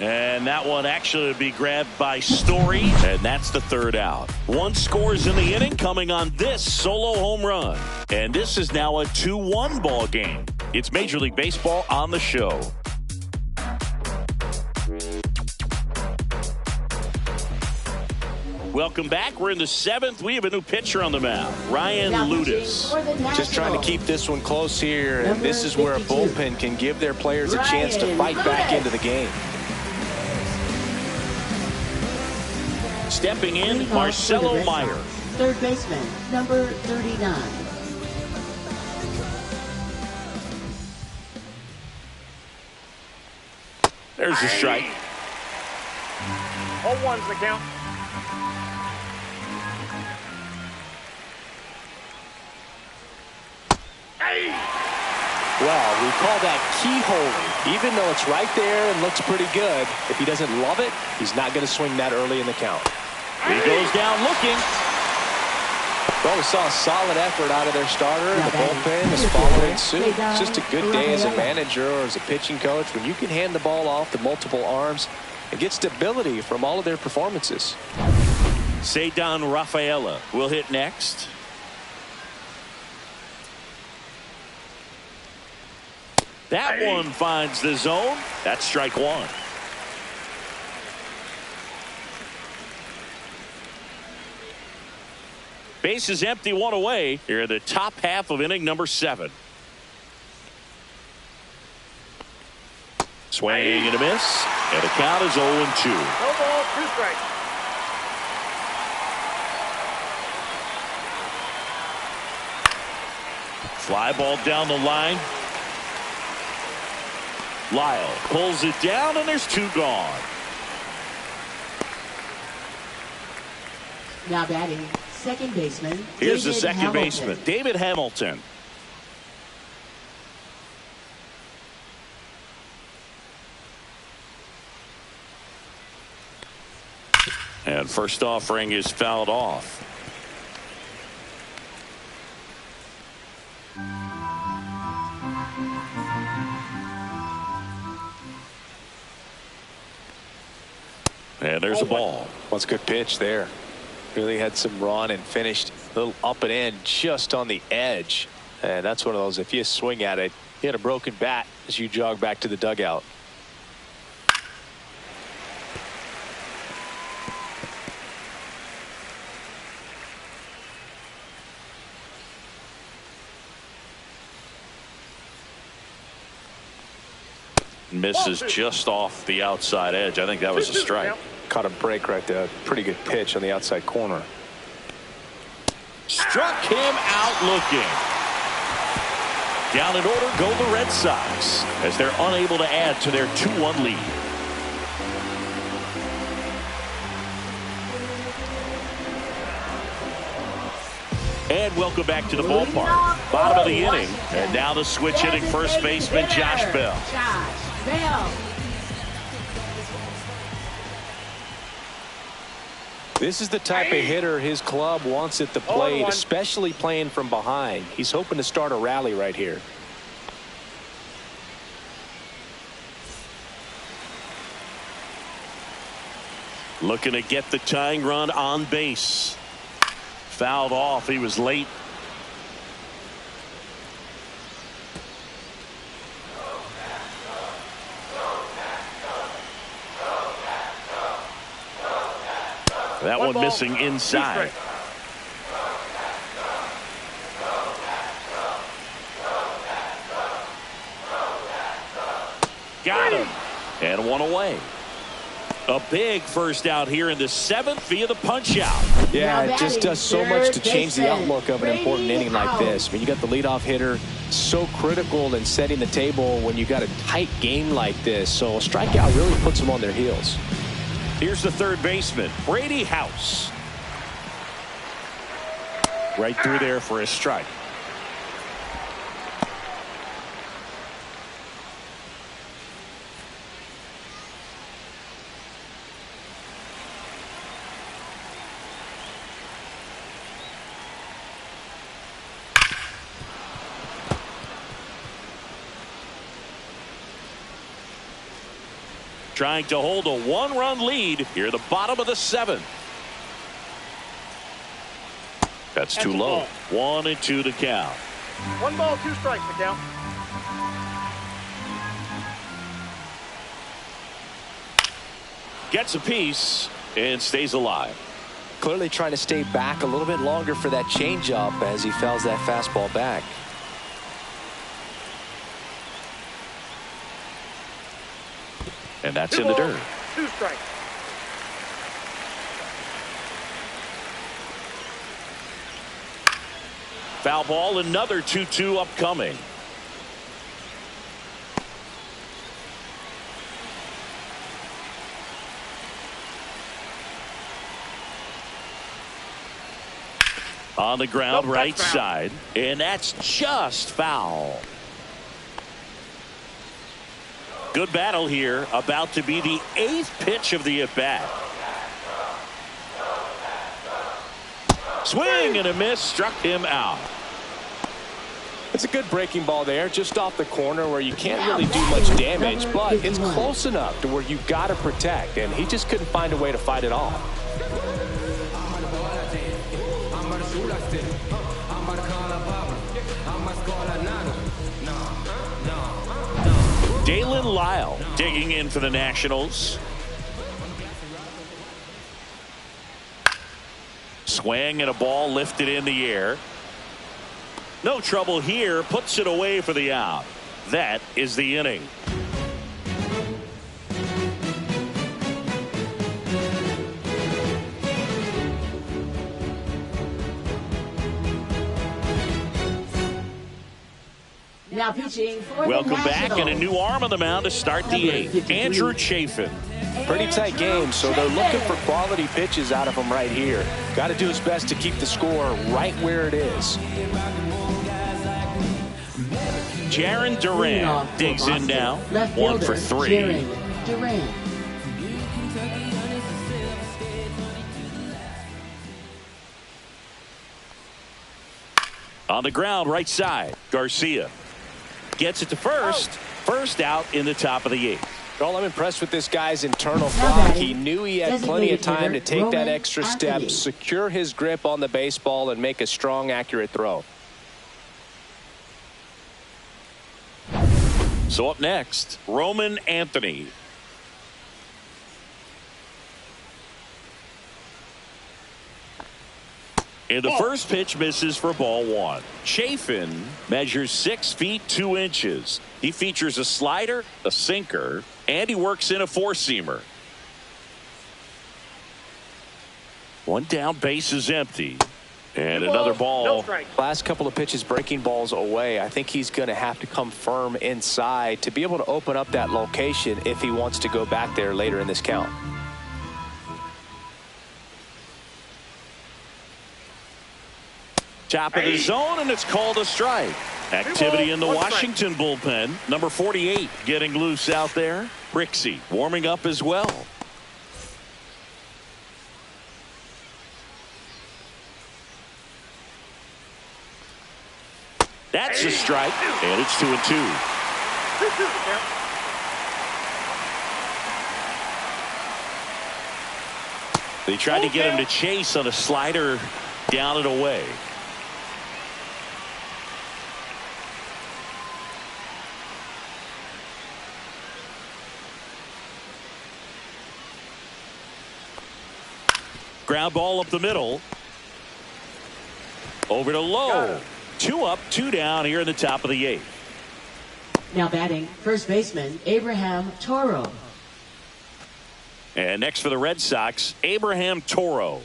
And that one actually would be grabbed by Story, and that's the 3rd out. 1 scores in the inning coming on this solo home run. And this is now a 2-1 ball game. It's Major League Baseball on the show. Welcome back. We're in the 7th. We have a new pitcher on the mound, Ryan Now pitching Ludus. for the Just trying to Nationals. keep this one close here, and this is where a 52. bullpen can give their players a chance to Ryan fight back Ludus. into the game. Stepping in, Leading off for the Marcelo Red Meyer. Sox, third baseman, number 39. There's a strike. 0-1's the count. Well, we call that keyhole. Even though it's right there and looks pretty good, if he doesn't love it, he's not going to swing that early in the count. He goes down looking. Well, we saw a solid effort out of their starter. The bullpen is following suit. It's just a good day as a manager or as a pitching coach when you can hand the ball off to multiple arms and get stability from all of their performances. Cedar Rafaela will hit next. That one finds the zone. That's strike one. Base is empty, one away here in the top half of inning number 7. Swing and a miss, and the count is 0-2. No ball, 2 strikes. Fly ball down the line. Lyle pulls it down, and there's 2 gone. Now batting, second baseman. Here's the David second Hamilton. baseman, David Hamilton. And first offering is fouled off. And there's a ball. Well, it's a good pitch there. Really had some run and finished a little up and in just on the edge. And that's one of those, if you swing at it, you had a broken bat as you jog back to the dugout. Misses just off the outside edge. I think that was a strike. Caught a break right there. Pretty good pitch on the outside corner. Struck him out looking. Down in order go the Red Sox as they're unable to add to their 2-1 lead. And welcome back to the ballpark. Bottom of the inning. And now the switch hitting first baseman Josh Bell. Josh Bell. This is the type of hitter his club wants at the plate, especially playing from behind. He's hoping to start a rally right here. Looking to get the tying run on base. Fouled off. He was late. That one missing inside. Got him. And one away. A big first out here in the 7th via the punch out. Yeah, it just does so much to change the outlook of an important inning like this. I mean, you got the leadoff hitter, so critical in setting the table when you got a tight game like this. So a strikeout really puts them on their heels. Here's the third baseman, Brady House. Right through there for a strike. Trying to hold a 1-run lead here at the bottom of the 7th. That's too low. 1-2 to count. 1 ball, 2 strikes to count. Gets a piece and stays alive. Clearly trying to stay back a little bit longer for that changeup as he fouls that fastball back. And that's in the dirt. 2 strikes. Foul ball, another 2-2 upcoming. On the ground, right side, and that's just foul. Good battle here, about to be the 8th pitch of the at-bat. Swing and a miss, struck him out. It's a good breaking ball there, just off the corner where you can't really do much damage, but it's close enough to where you've got to protect, and he just couldn't find a way to fight it off. Dalen Lyle digging in for the Nationals. Swing and a ball lifted in the air. No trouble here, puts it away for the out. That is the inning. Now pitching for Welcome the back, and a Nationals. new arm on the mound to start the eighth. Andrew Chafin. Pretty tight game, so they're looking for quality pitches out of him right here. Got to do his best to keep the score right where it is. Jaron Duran digs in now. Left 1 for fielder, 3. Jaron Duran. On the ground, right side, Garcia gets it to first. First out in the top of the eighth. Well, I'm impressed with this guy's internal thought. He knew he had plenty of time to take that extra step, secure his grip on the baseball, and make a strong, accurate throw. So up next, Roman Anthony. And the first pitch misses for ball 1. Chafin measures 6 feet 2 inches. He features a slider, a sinker, and he works in a 4-seamer. 1 down, base is empty. And another ball. No strike. Last couple of pitches breaking balls away. I think he's going to have to come firm inside to be able to open up that location if he wants to go back there later in this count. Top of the zone, and it's called a strike. Activity in the Washington bullpen. Number 48 getting loose out there. Brixey warming up as well. That's a strike, and it's 2-2. 2-2 count. They tried to get him to chase on a slider down and away. Ground ball up the middle. Over to Lowe. 2 up, 2 down here in the top of the 8th. Now batting, first baseman Abraham Toro. And next for the Red Sox, Abraham Toro.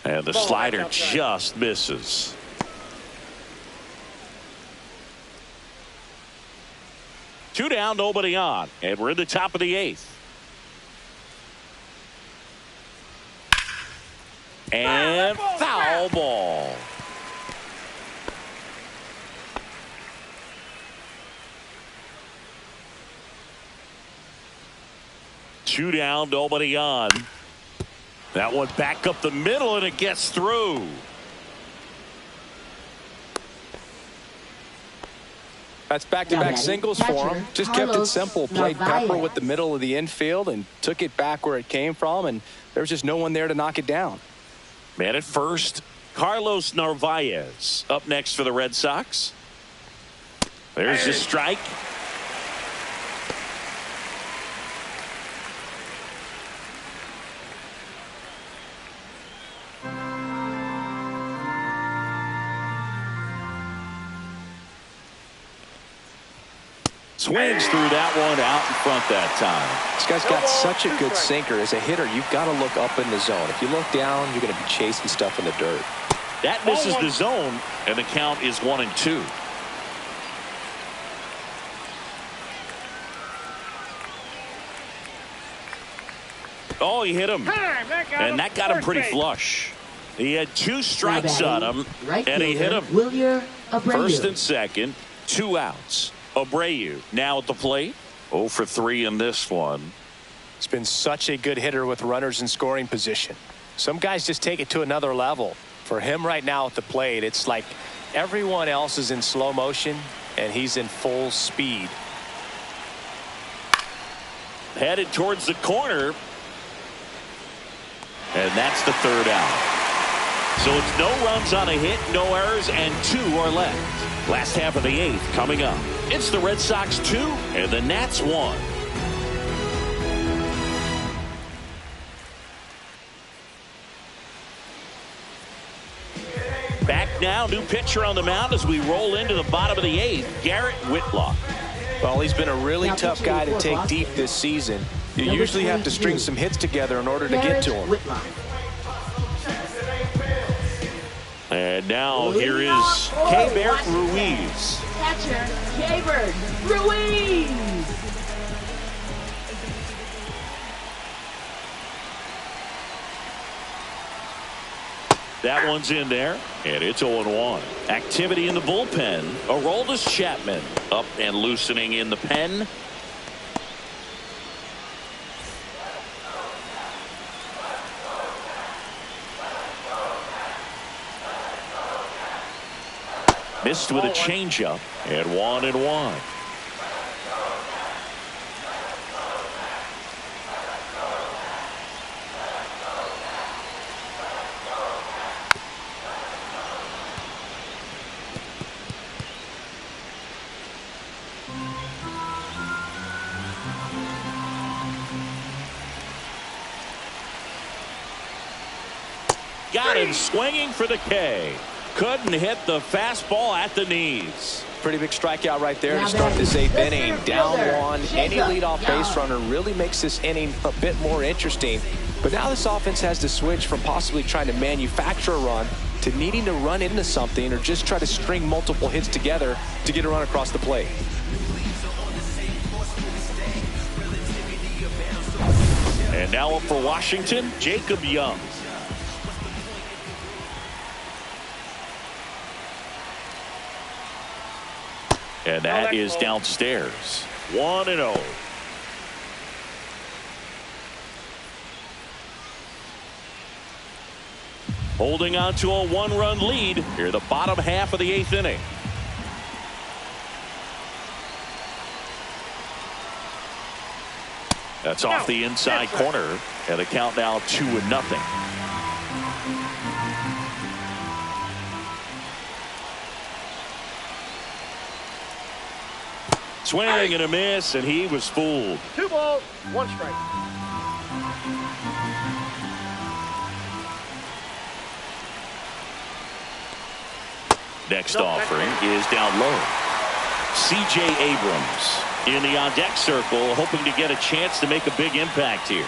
And the slider just misses. Two down, nobody on. And we're in the top of the 8th. And foul ball. Two down, nobody on. That one back up the middle, and it gets through. That's back-to-back singles for him. Just kept it simple. Played pepper with the middle of the infield and took it back where it came from, and there was just no one there to knock it down. Man at first, Carlos Narvaez up next for the Red Sox. There's the strike. Swings through that one out in front that time. This guy's got such a good sinker. As a hitter, you've got to look up in the zone. If you look down, you're going to be chasing stuff in the dirt. That misses the zone, and the count is 1-2. Oh, he hit him. And that got him pretty flush. He had 2 strikes on him, Right and he hit him. First and second, 2 outs. Abreu now at the plate. 0 for 3 in this one. He's been such a good hitter with runners in scoring position. Some guys just take it to another level. For him right now at the plate, it's like everyone else is in slow motion, and he's in full speed. Headed towards the corner. And that's the 3rd out. So it's no runs on a hit, no errors, and 2 are left. Last half of the 8th coming up. It's the Red Sox 2 and the Nats 1. Back now, new pitcher on the mound as we roll into the bottom of the 8th, Garrett Whitlock. Well, he's been a really tough guy to take deep this season. You usually have to string some hits together in order to get to him. And now here is Keibert Ruiz. Catcher, Keibert Ruiz. That one's in there, and it's 0-1. Activity in the bullpen. Aroldis Chapman up and loosening in the pen. Missed with a changeup, and 1-1. Got him swinging for the K. Couldn't hit the fastball at the knees. Pretty big strikeout right there to start this 8th inning. Down 1. Any leadoff base runner really makes this inning a bit more interesting. But now this offense has to switch from possibly trying to manufacture a run to needing to run into something or just try to string multiple hits together to get a run across the plate. And now up for Washington, Jacob Young. And that is downstairs. 1-0. Holding on to a 1-run lead here, the bottom half of the 8th inning. That's off the inside corner, and the count now 2-0. Swing and a miss, and he was fooled. 2 balls, 1 strike. Next offering is down low. C.J. Abrams in the on-deck circle, hoping to get a chance to make a big impact here.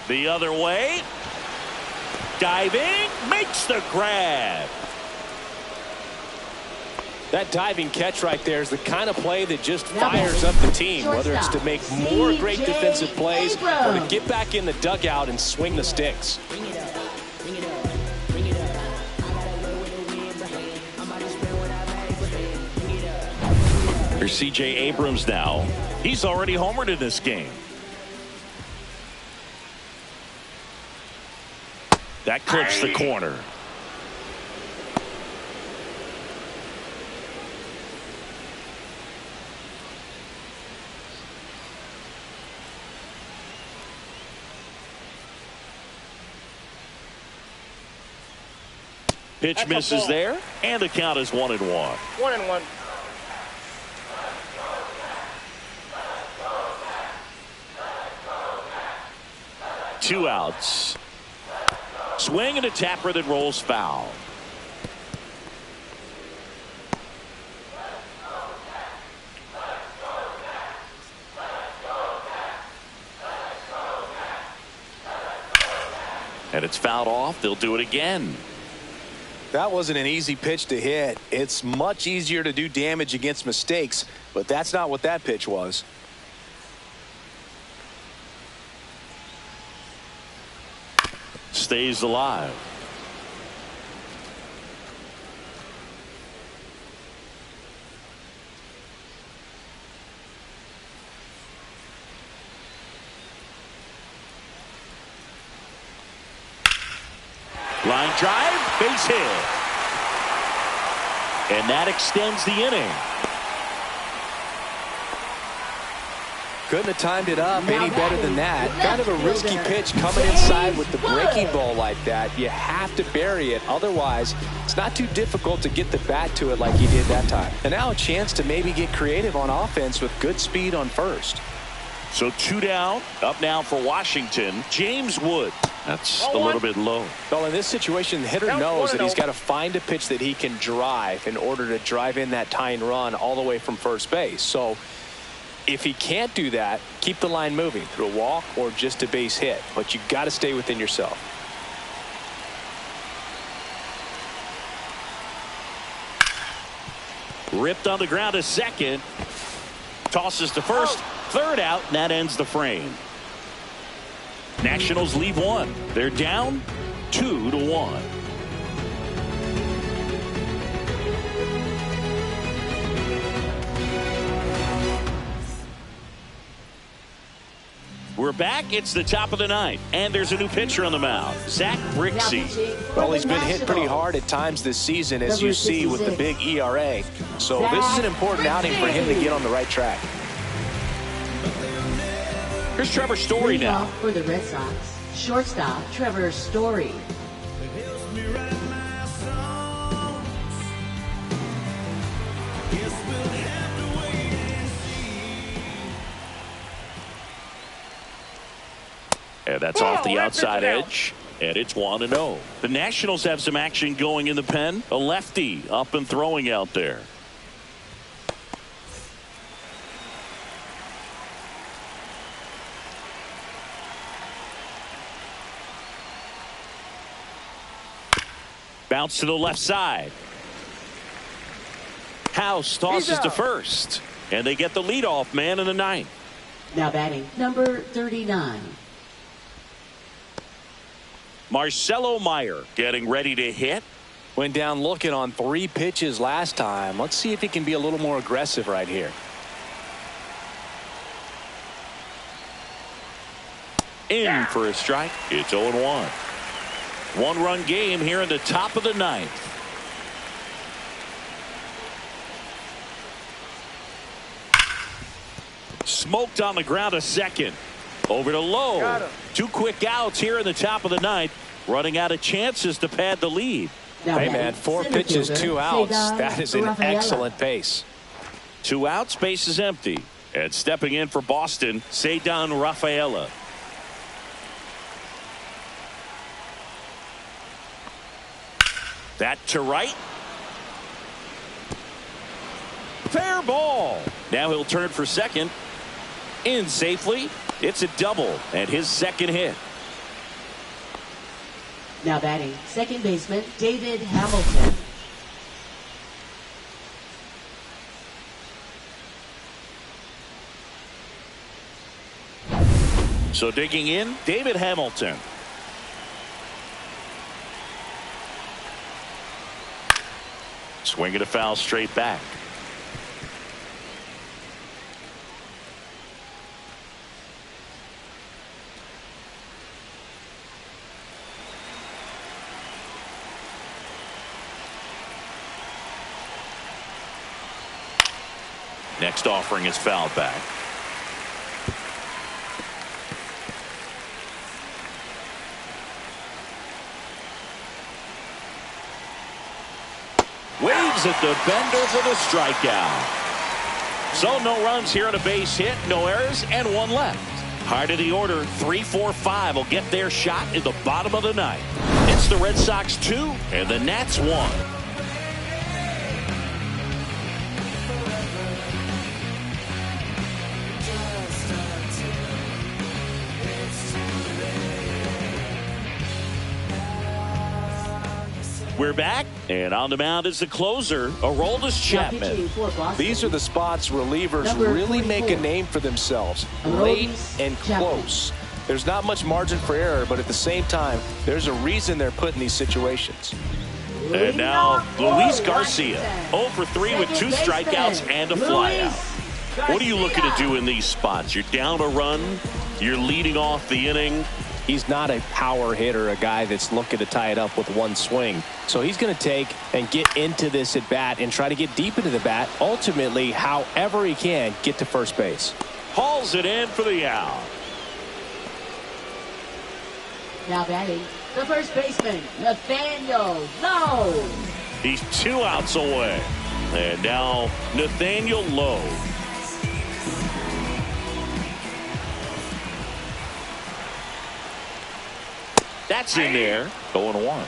The other way. Diving. Makes the grab. That diving catch right there is the kind of play that just fires up the team, whether it's to make more great defensive plays or to get back in the dugout and swing the sticks. Here's C.J. Abrams now. He's already homered in this game. That clips the corner. Pitch misses there, and the count is 1-1. 1-1. Two outs. Swing and a tapper that rolls foul. And it's fouled off. They'll do it again. That wasn't an easy pitch to hit. It's much easier to do damage against mistakes, but that's not what that pitch was. Stays alive. Line drive, base hit. And that extends the inning. Couldn't have timed it up any better than that. Kind of a risky pitch coming inside with the breaking ball like that. You have to bury it. Otherwise, it's not too difficult to get the bat to it like he did that time. And now a chance to maybe get creative on offense with good speed on first. So 2 down. Up now for Washington, James Wood. That's a little bit low. Well, in this situation, the hitter knows that he's got to find a pitch that he can drive in order to drive in that tying run all the way from first base. So if he can't do that, keep the line moving through a walk or just a base hit. But you got to stay within yourself. Ripped on the ground to second. Tosses to first. Third out, and that ends the frame. Nationals leave one. They're down 2-1. We're back. It's the top of the ninth, and there's a new pitcher on the mound, Zach Brixey. Well, he's been hit pretty hard at times this season, as you see with the big ERA. So this is an important outing for him to get on the right track. Here's Trevor Story now. For the Red Sox, shortstop Trevor Story. And that's off the outside edge. And it's 1-0. The Nationals have some action going in the pen. A lefty up and throwing out there. Bounce to the left side. House tosses to first. And they get the leadoff man in the ninth. Now batting, number 39. Marcelo Meyer getting ready to hit. Went down looking on 3 pitches last time. Let's see if he can be a little more aggressive right here. In for a strike. It's 0-1. 1-run game here in the top of the ninth. Smoked on the ground to second. Over to Lowe. 2 quick outs here in the top of the ninth. Running out of chances to pad the lead. Hey, man, 4 pitches, 2 outs. That is an excellent pace. 2 outs, base is empty. And stepping in for Boston, Cedar Rafaela. That to right. Fair ball. Now he'll turn for second. In safely. It's a double and his second hit. Now batting, second baseman David Hamilton. So digging in, David Hamilton. Swinging a foul straight back. Next offering is fouled back. Waves at the bender for the strikeout. So no runs here on a base hit, no errors, and 1 left. High of the order, 3-4-5 will get their shot in the bottom of the ninth. It's the Red Sox 2 and the Nats 1. We're back, and on the mound is the closer, Aroldis Chapman. These are the spots relievers really make a name for themselves. Late and close. There's not much margin for error, but at the same time, there's a reason they're put in these situations. And now Luis Garcia, 0 for 3 with 2 strikeouts and a flyout. What are you looking to do in these spots? You're down a run, you're leading off the inning. He's not a power hitter, a guy that's looking to tie it up with one swing. So he's going to take and get into this at bat and try to get deep into the bat. Ultimately, however he can, get to first base. Hauls it in for the out. Now batting, the first baseman, Nathaniel Lowe. He's 2 outs away. And now Nathaniel Lowe. That's in there. 0-1.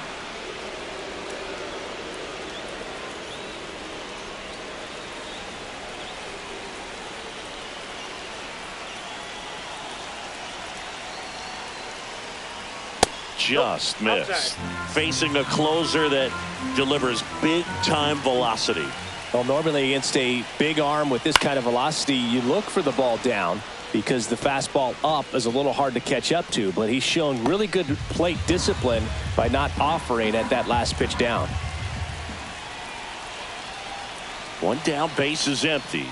Just missed. Facing a closer that delivers big-time velocity. Well, normally against a big arm with this kind of velocity, you look for the ball down because the fastball up is a little hard to catch up to. But he's shown really good plate discipline by not offering at that last pitch down. 1 down, base is empty.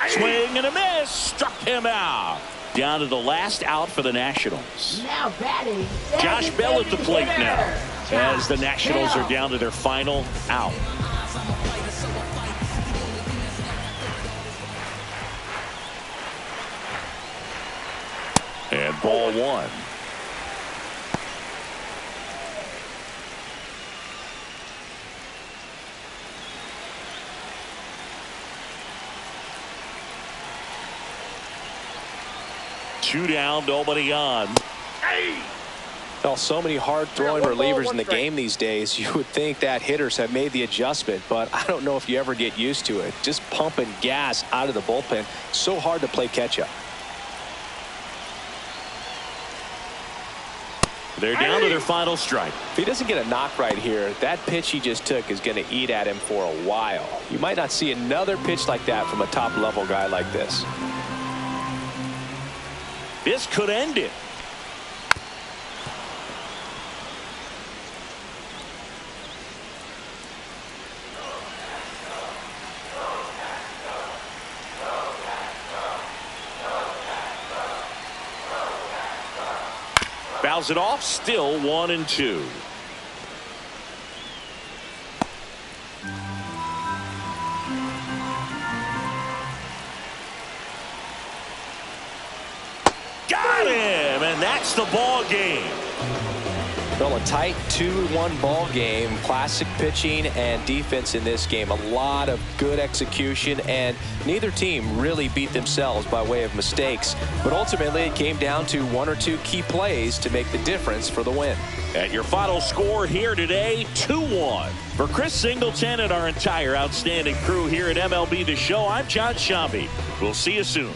Swing and a miss. Struck him out. Down to the last out for the Nationals. Now batting, Josh Bell at the plate now as the Nationals are down to their final out. And ball 1. Two down, nobody on. Well, so many hard-throwing relievers in the game these days, you would think that hitters have made the adjustment, but I don't know if you ever get used to it. Just pumping gas out of the bullpen, so hard to play catch-up. They're down to their final strike. If he doesn't get a knock right here, that pitch he just took is going to eat at him for a while. You might not see another pitch like that from a top-level guy like this. This could end it. Fouls it off, still 1-2. Got him, and that's the ball game. Well, a tight 2-1 ball game. Classic pitching and defense in this game. A lot of good execution, and neither team really beat themselves by way of mistakes. But ultimately, it came down to 1 or 2 key plays to make the difference for the win. And your final score here today, 2-1. For Chris Singleton and our entire outstanding crew here at MLB The Show, I'm John Shambi. We'll see you soon.